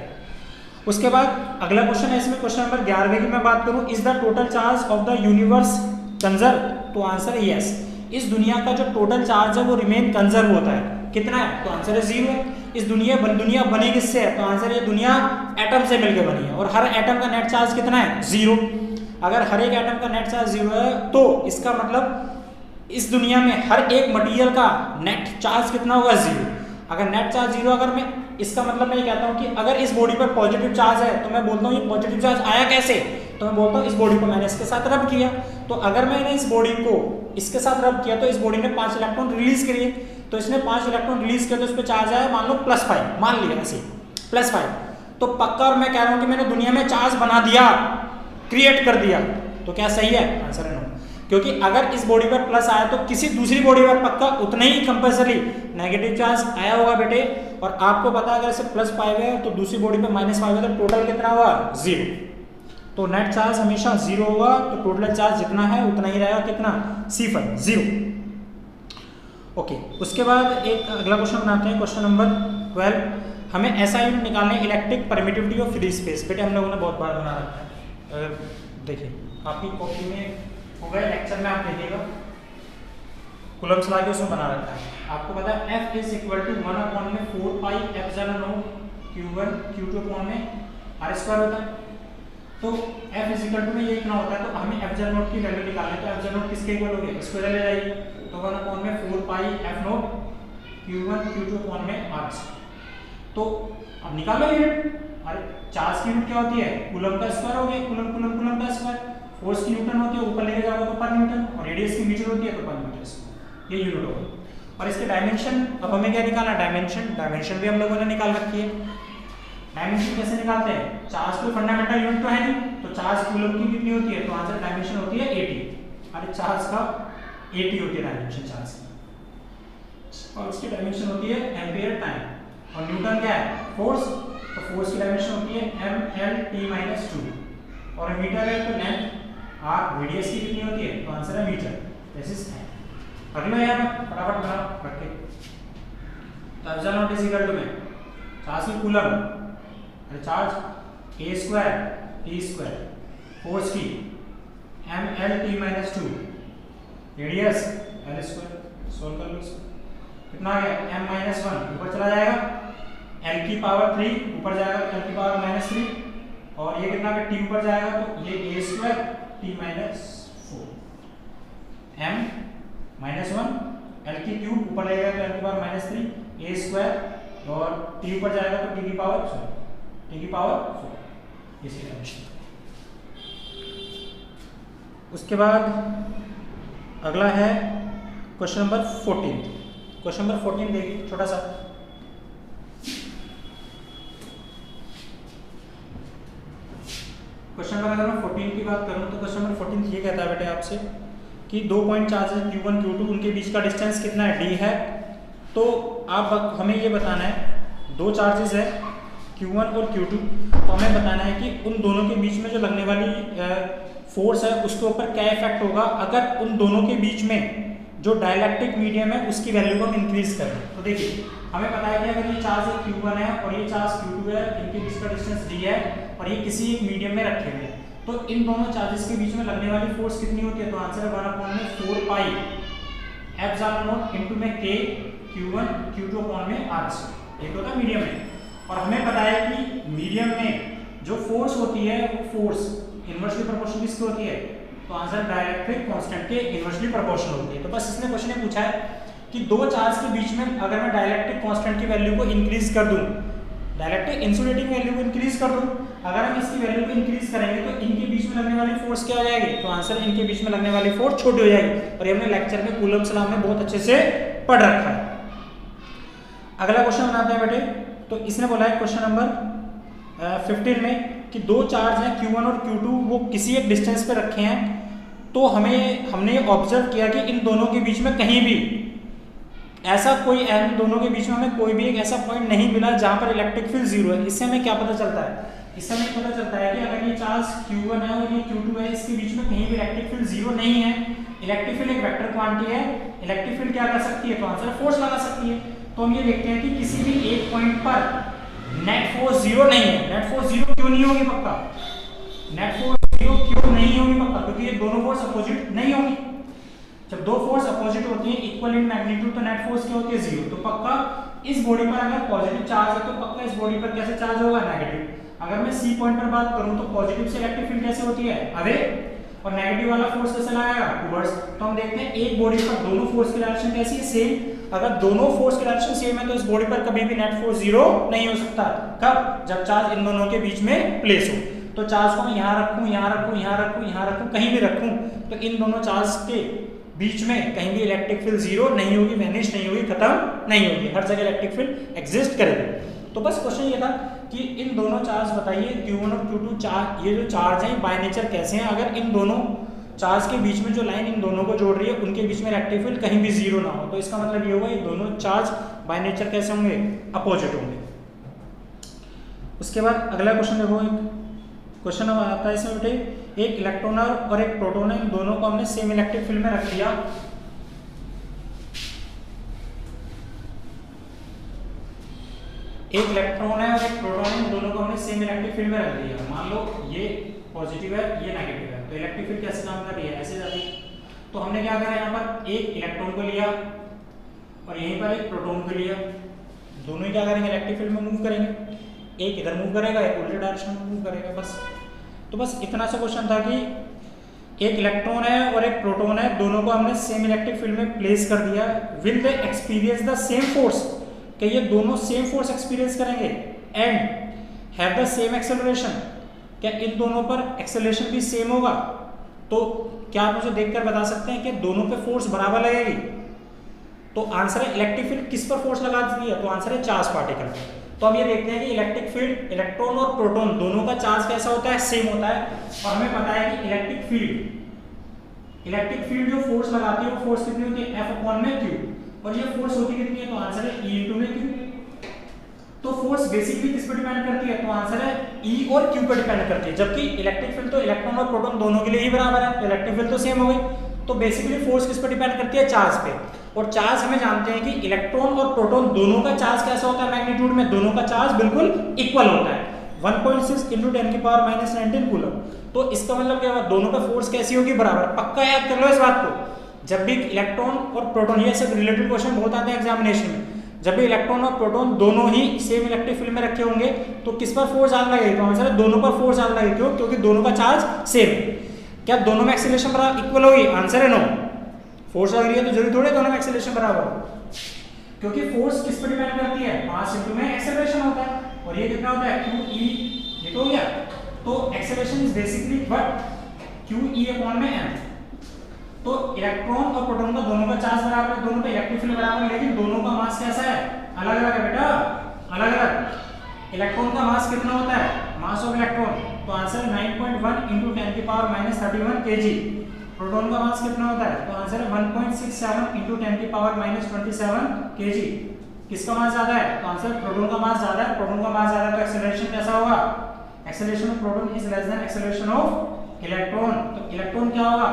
उसके बाद अगला क्वेश्चन है इसमें, क्वेश्चन नंबर 11 की मैं बात करूं, is the total charge of the universe conserve, तो आंसर है यस। इस दुनिया का जो टोटल चार्ज है वो रिमेन कंजर्व होता है, कितना है, तो आंसर है 0 है। इस दुनिया बनी किससे है, तो आंसर है दुनिया एटम से मिलकर बनी है, और हर एटम का नेट चार्ज कितना है, 0। अगर हर एक एटम का नेट चार्ज 0 है तो इसका मतलब इस दुनिया में हर एक मटेरियल का नेट चार्ज कितना होगा, 0। अगर नेट चार्ज 0, अगर मैं इसका मतलब मैं ये कहता हूँ कि अगर इस बॉडी पर पॉजिटिव चार्ज है तो मैं बोलता हूँ ये पॉजिटिव चार्ज आया कैसे, तो मैं बोलता हूँ इस बॉडी को मैंने इसके साथ रब किया। तो अगर मैंने इस बॉडी को इसके साथ रब किया तो इस बॉडी ने 5 इलेक्ट्रॉन रिलीज किए, तो इसने 5 इलेक्ट्रॉन रिलीज किया तो इस पर चार्ज आया मान लो +5, मान लिया ऐसे +5, तो पक्का। और मैं कह रहा हूँ कि मैंने दुनिया में चार्ज बना दिया, क्रिएट कर दिया, तो क्या सही है, आंसर है नो। क्योंकि अगर इस बॉडी पर प्लस आया तो किसी दूसरी बॉडी पर पक्का उतना ही कंपल्सरी नेगेटिव चार्ज आया होगा बेटे। और आपको पता है अगर इसे +5 है तो दूसरी बॉडी पे -5 है तो टोटल कितना हुआ, 0। तो नेट चार्ज हमेशा 0 होगा, तो टोटल चार्ज जितना है उतना ही रहेगा, कितना, सिफर, 0। ओके, उसके बाद एक अगला क्वेश्चन बनाते हैं, क्वेश्चन नंबर 12। हमें ऐसा यूनिट निकालना है, electric permittivity of free space. बेटे हम लोगों ने बहुत बार बना रखा है, देखिए आपकी कॉपी में होगा, लेक्चर में आप देखिएगा, कूलम्ब्स ला के उसमें बना रखा है। आपको पता है F is equal to 1/4πε0 Q1 Q2 R² होता है। तो F इज इक्वल टू में ये इतना होता है, तो हमें ε0 की वैल्यू निकालनी है। तो ε0 किसके इक्वल होगी, इसको ले जाइए, तो 1/4πf0 Q1 Q2 R²। तो अब निकालो यूनिट, अरे चार्ज की यूनिट क्या होती है, कूलम का स्क्वायर हो गया, कूलम का स्क्वायर। फोर्स की न्यूटन होती है, ऊपर लेके जाओगे तो पर न्यूटन, और रेडियस की मीटर होती है तो पर मीटर, ये यूनिट होगा। और इसके डायमेंशन, अब हमें क्या निकालना, डायमेंशन भी हम लोगों ने निकाल रखी है। डायमेंशन कैसे निकालते हैं, चार्ज कोई फंडामेंटल यूनिट तो है नहीं, तो चार्ज कूलम की कितनी होती है, तो आंसर डायमेंशन होती है 80। अरे चार्ज का 80 होती है डायमेंशन चार्ज की, और उसकी डायमेंशन होती है एम्पियर टाइम। और न्यूटन क्या है, फोर्स, तो फोर्स की डायमेंशन होती है mL/t-2, और मीटर है तो लेंथ R, रेडियस की कितनी होती है, तो आंसर है मीटर। दिस इज अगला यार फटाफट बना रख के, तो ε0 इज इक्वल टू में चार्ज की कूलम, अरे चार्ज a²t², फोर्स की mL/t-2, रेडियस l², सोल्व कर लो इसको, कितना आ गया m-1, ऊपर चला जाएगा L की पावर 3 ऊपर जाएगा तो L की पावर -3, और ये कितना का T ऊपर जाएगा तो ये a square T -4 m -1 L की क्यूब ऊपर जाएगा तो L की पावर -3 a स्क्वायर, और T ऊपर जाएगा तो T की पावर 4 इसी तरह। उसके बाद अगला है क्वेश्चन नंबर 14। क्वेश्चन नंबर 14 देखिए छोटा सा। क्वेश्चन नंबर अगर मैं 14 की बात करूं तो क्वेश्चन नंबर 14 ये कहता है बेटे आपसे कि 2 पॉइंट चार्जेस Q1 Q2 उनके बीच का डिस्टेंस कितना है, d है। तो आप हमें ये बताना है, दो चार्जेस है Q1 और Q2, तो हमें बताना है कि उन दोनों के बीच में जो लगने वाली फोर्स है उसके ऊपर क्या इफेक्ट होगा अगर उन दोनों के बीच में जो डाइलेक्ट्रिक मीडियम है उसकी वैल्यू को हम इंक्रीज करें। तो देखिए हमें पता है कि अगर ये चार्ज Q1 है और ये चार्ज Q2 है, इनके बीच का डिस्टेंस d है और ये किसी एक मीडियम में रखे हुए हैं, तो इन दोनों चार्जेस के बीच में लगने वाली फोर्स कितनी होती है, तो आंसर है 1/4 पाई एप्सिलॉन नॉट इनटू में k Q1 Q2 अपॉन में r स्क्वायर। एक होता है मीडियम में, और हमें पता है कि मीडियम में जो फोर्स होती है वो फोर्स इनवर्सली प्रोपोर्शनल किसकी होती है, तो आंसर डाइलेक्ट्रिक कांस्टेंट के इनवर्सली प्रोपोर्शनल होती है। तो बस इसने क्वेश्चन में पूछा है कि दो चार्ज के बीच में अगर मैं डाइलेक्ट्रिक कांस्टेंट की वैल्यू को इंक्रीज कर दूं, डाइलेक्ट्रिक इंसुलेटिंग वैल्यू को इंक्रीज कर दूं, अगर हम इसकी वैल्यू को इंक्रीज करेंगे तो इनके बीच में लगने वाली फोर्स क्या हो जाएगी, तो आंसर इनके बीच में लगने वाली फोर्स छोटी हो जाएगी, और ये हमने लेक्चर में कूलम्ब्स लॉ में बहुत अच्छे से पढ़ रखा है। अगला क्वेश्चन बनाते हैं बेटे। तो इसने बोला है क्वेश्चन नंबर 15 में कि दो चार्ज हैं Q1 और Q2, वो किसी एक डिस्टेंस पे रखे हैं, तो हमने ऑब्जर्व किया कि इन दोनों के बीच में कहीं भी ऐसा कोई इन दोनों के बीच में हमें कोई भी एक ऐसा पॉइंट नहीं मिला जहां पर इलेक्ट्रिक फील्ड जीरो है। इससे हमें क्या पता चलता है, इससे हमें पता चलता है कि अगर ये चार्ज Q1 है और ये Q2 है, इसके बीच में कहीं भी इलेक्ट्रिक फील्ड जीरो नहीं है। इलेक्ट्रिक फील्ड एक वेक्टर क्वांटिटी है, इलेक्ट्रिक फील्ड क्या कर सकती है, तो आंसर फोर्स लगा सकती है। तो हम ये देखते हैं कि किसी भी एक पॉइंट पर नेट फोर्स जीरो नहीं है। नेट फोर्स जीरो क्यों नहीं होगी पक्का, नेट फोर्स जीरो क्यों नहीं होगी पक्का, क्योंकि ये दोनों फोर्स अपोजिट नहीं होंगी। जब दो फोर्स अपोजिट होती हैं इक्वल इन मैग्नीट्यूड, तो नेट फोर्स क्या होती है, जीरो। तो पक्का इस बॉडी पर अगर पॉजिटिव चार्ज है तो पक्का इस बॉडी पर कैसे चार्ज होगा, नेगेटिव। अगर मैं सी पॉइंट पर बात करूं तो पॉजिटिव से इलेक्ट्रिक फील्ड कैसे होती है, अवे, और नेगेटिव वाला फोर्स कैसे लगाएगा, टुवर्ड्स। तो हम देखते हैं एक बॉडी पर दोनों फोर्स की डायरेक्शन कैसी है, सेम। अगर दोनों फोर्स की डायरेक्शन सेम है तो इस बॉडी पर कभी भी नेट फोर्स जीरो नहीं हो सकता। कब, जब चार्ज इन दोनों के बीच में प्लेस हो। तो चार्ज को मैं यहाँ रखूं, यहाँ रखूं, यहाँ रखूं, यहाँ रखूं, कहीं भी रखूं, तो इन दोनों चार्ज के बीच में कहीं भी इलेक्ट्रिक फील्ड जीरो नहीं होगी, वैनिश नहीं होगी, खत्म नहीं होगी, हर जगह इलेक्ट्रिक फील्ड एग्जिस्ट करेगी। तो बस क्वेश्चन ये था कि इन दोनों चार्ज बताइए Q1 और Q2 चार्ज, ये जो चार्ज हैं बाय नेचर कैसे हैं, अगर इन दोनों चार्ज के बीच में जो लाइन इन दोनों को जोड़ रही है उनके बीच में इलेक्ट्रिक फील्ड कहीं भी जीरो ना हो, तो इसका मतलब ये होगा ये दोनों चार्ज बाय नेचर कैसे होंगे, अपोजिट होंगे। उसके बाद अगला क्वेश्चन देखो, एक क्वेश्चन आता है इसमें बेटे, एक इलेक्ट्रॉन और एक प्रोटॉन है, इन दोनों को हमने सेम इलेक्ट्रिक फील्ड में रख दिया। एक इलेक्ट्रॉन है और एक प्रोटॉन है, इन दोनों को हमने सेम इलेक्ट्रिक फील्ड में रख दिया। मान लो ये पॉजिटिव है, ये नेगेटिव है, तो इलेक्ट्रिक फील्ड कैसे काम कर रही है, ऐसे जाती है। तो हमने क्या करा, यहाँ पर एक इलेक्ट्रॉन को लिया और यहीं पर एक प्रोटॉन को लिया, दोनों ही क्या करेंगे, इलेक्ट्रिक फील्ड में मूव करेंगे। एक इधर मूव करेगा, एक उल्टे डायरेक्शन में मूव करेगा, बस। तो बस इतना सा क्वेश्चन था कि एक इलेक्ट्रॉन है और एक प्रोटॉन है, दोनों को हमने सेम इलेक्ट्रिक फील्ड में प्लेस कर दिया। Will they experience the same force, कि ये दोनों सेम फोर्स एक्सपीरियंस करेंगे, and have the same acceleration, क्या इन दोनों पर एक्सेलरेशन भी सेम होगा। तो क्या आप मुझे देखकर बता सकते हैं कि दोनों पे फोर्स बराबर लगेगी। तो आंसर है इलेक्ट्रिक फील्ड किस पर फोर्स लगा दी है, तो आंसर है चार्ज पार्टिकल। तो हम ये देखते हैं कि इलेक्ट्रिक फील्ड, इलेक्ट्रॉन और प्रोटॉन दोनों का चार्ज कैसा होता है, सेम होता है। और हमें पता है कि इलेक्ट्रिक फील्ड जो फोर्स लगाती है वो फोर्स कितनी होती है, F/Q, और ये फोर्स होती कितनी है, तो आंसर है E/Q। तो फोर्स बेसिकली किस पर डिपेंड करती है, तो आंसर है E और Q पर डिपेंड करती है। जबकि इलेक्ट्रिक फील्ड तो इलेक्ट्रॉन और प्रोटॉन दोनों के लिए ही बराबर है, तो इलेक्ट्रिक फील्ड तो सेम हो गई। तो बेसिकली फोर्स किस पर डिपेंड करती है, चार्ज पे। और चार्ज हमें जानते हैं कि इलेक्ट्रॉन और प्रोटॉन दोनों का चार्ज कैसा होता है, मैग्नीट्यूड में दोनों का चार्ज बिल्कुल इक्वल होता है, 1.6 × 10⁻⁻19 कूलम। तो इसका मतलब क्या हुआ, दोनों पे फोर्स कैसी होगी, बराबर। पक्का याद कर लो इस बात को, जब भी इलेक्ट्रॉन और प्रोटॉन, ये सब रिलेटेड क्वेश्चन बहुत आते हैं एग्जामिनेशन में, जब भी इलेक्ट्रॉन और प्रोटॉन दोनों ही सेम इलेक्ट्रिक फील्ड में रखे होंगे तो किस पर फोर्स ज्यादा लगेगी? तो आंसर है दोनों पर फोर्स ज्यादा लगेगी। क्यों? क्योंकि दोनों का चार्ज सेम है। क्या दोनों में एक्सीलरेशन बराबर इक्वल होगी? आंसर है नो। फोर्स लग रही है तो जरूरी थोड़ी दोनों में एक्सीलरेशन बराबर हो, क्योंकि फोर्स किस पर डिपेंड करती है? मास इनटू में एक्सीलरेशन होता है। और ये कितना होता है? QE, ये तो हो गया। तो acceleration is basically what? QE upon में m। तो इलेक्ट्रॉन और प्रोटॉन का दोनों का चार्ज बराबर है, दोनों का इलेक्ट्रिक फील्ड बराबर है, लेकिन दोनों का मास कैसा है? अलग अलग है बेटा, अलग अलग। इलेक्ट्रॉन का मास कितना होता है? मास ऑफ इलेक्ट्रॉन, तो आंसर 9.1 × 10⁻³ kg। प्रोटॉन का मास कितना होता है? तो आंसर है 1.67 × 10⁻27 kg। किसका मास ज्यादा है? तो आंसर प्रोटॉन का मास ज्यादा है। प्रोटॉन का मास ज्यादा है तो एक्सेलरेशन कैसा होगा? Acceleration of proton is less than acceleration of electron. तो इलेक्ट्रॉन क्या होगा?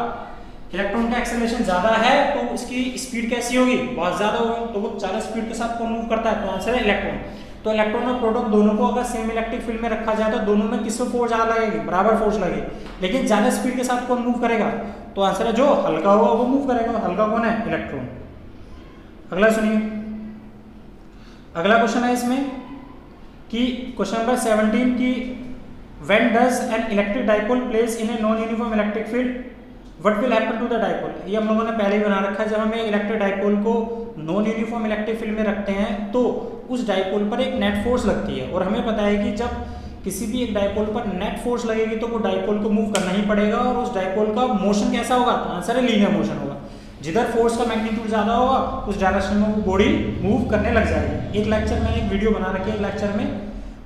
इलेक्ट्रॉन का एक्सेलरेशन ज्यादा है तो उसकी स्पीड कैसी होगी? बहुत ज्यादा होगी। तो वो ज्यादा स्पीड के साथ कौन मूव करता है? तो आंसर है इलेक्ट्रॉन। तो इलेक्ट्रॉन और प्रोटॉन दोनों को अगर सेम इलेक्ट्रिक फील्ड में रखा जाए तो दोनों में किसको फोर्स ज्यादा लगेगी? बराबर फोर्स लगेगी। लेकिन ज्यादा स्पीड के साथ कौन मूव करेगा? तो आंसर है जो हल्का होगा वो मूव करेगा। हल्का कौन है? इलेक्ट्रॉन। अगला सुनिए, अगला क्वेश्चन है इसमें कि क्वेश्चन नंबर 17 की when does an electric dipole place in a non uniform electric field what will happen to the dipole. ये हम लोगों ने पहले ही बना रखा है। जब हम इलेक्ट्रिक डाइपोल को नॉन यूनिफॉर्म इलेक्ट्रिक फील्ड में रखते हैं तो उस डाइपोल पर एक नेट फोर्स लगती है, और हमें पता है कि जब किसी भी एक डाइपोल पर नेट फोर्स लगेगी तो वो डाइपोल को मूव करना ही पड़ेगा। और उस डाइपोल का मोशन कैसा होगा? तो आंसर है लीनियर मोशन होगा। जिधर फोर्स का मैग्नीट्यूड ज्यादा होगा उस डायरेक्शन में वो बॉडी मूव करने लग जाएगी। एक लेक्चर मैंने एक वीडियो बना रखी है, एक लेक्चर में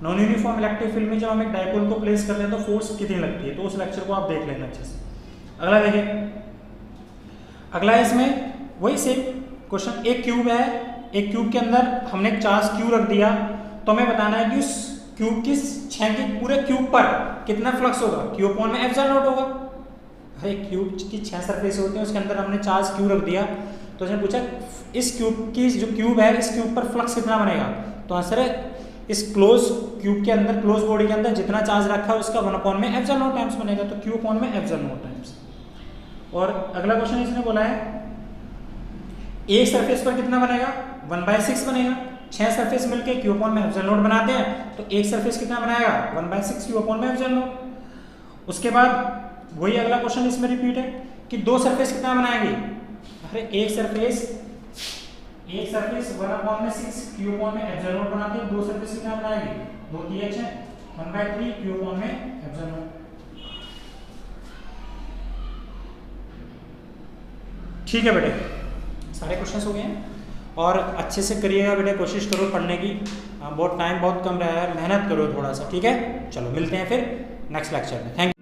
नॉन यूनिफॉर्म इलेक्ट्रिक फील्ड में जब हम एक डाइपोल को प्लेस करते हैं तो फोर्स कितनी लगती है, तो उस लेक्चर को आप देख लेना अच्छे से। अगला देखिए, अगला है इसमें वही सेम क्वेश्चन। एक क्यूब है, एक क्यूब के अंदर हमने एक चार्ज क्यू रख दिया, तो हमें बताना है कि उस क्यूब की छह के पूरे क्यूब पर कितना फ्लक्स होगा? क्यू अपॉन में एप्सिलॉन नॉट होगा। अरे क्यूब की 6 सरफेस होती हैं, उसके अंदर हमने चार्ज क्यू रख दिया, तो उसने पूछा इस क्यूब की जो क्यूब है इस क्यूब पर फ्लक्स कितना बनेगा? तो आंसर है इस क्लोज क्यूब के अंदर, क्लोज बॉडी के अंदर जितना चार्ज रखा है उसका 1 में एप्सिलॉन नॉट टाइम्स बनेगा, तो क्यू अपॉन में एप्सिलॉन नॉट टाइम्स। और अगला क्वेश्चन इसने बोला है एक सरफेस पर कितना बनेगा? 1/6 बनेगा। 6 सरफेस मिलके क्यू अपॉन में एप्सिलॉन नॉट बनाते हैं, तो एक सरफेस कितना बनाएगा? 1/6 क्यू अपॉन में एप्सिलॉन नॉट। उसके बाद वही अगला क्वेश्चन इसमें रिपीट है कि 2 सरफेस कितना बनाएंगे? अरे एक सरफेस 1/6 क्यू अपॉन में एप्सिलॉन नॉट बनाते हैं, 2 सरफेस कितना बनाएंगे? 2 3 है 1/3 क्यू अपॉन में एप्सिलॉन नॉट। ठीक है बेटे, सारे क्वेश्चंस हो गए हैं और अच्छे से करिएगा बेटे, कोशिश करो पढ़ने की। बहुत टाइम बहुत कम रहा है, मेहनत करो थोड़ा सा, ठीक है। चलो मिलते हैं फिर नेक्स्ट लेक्चर में। Thank you.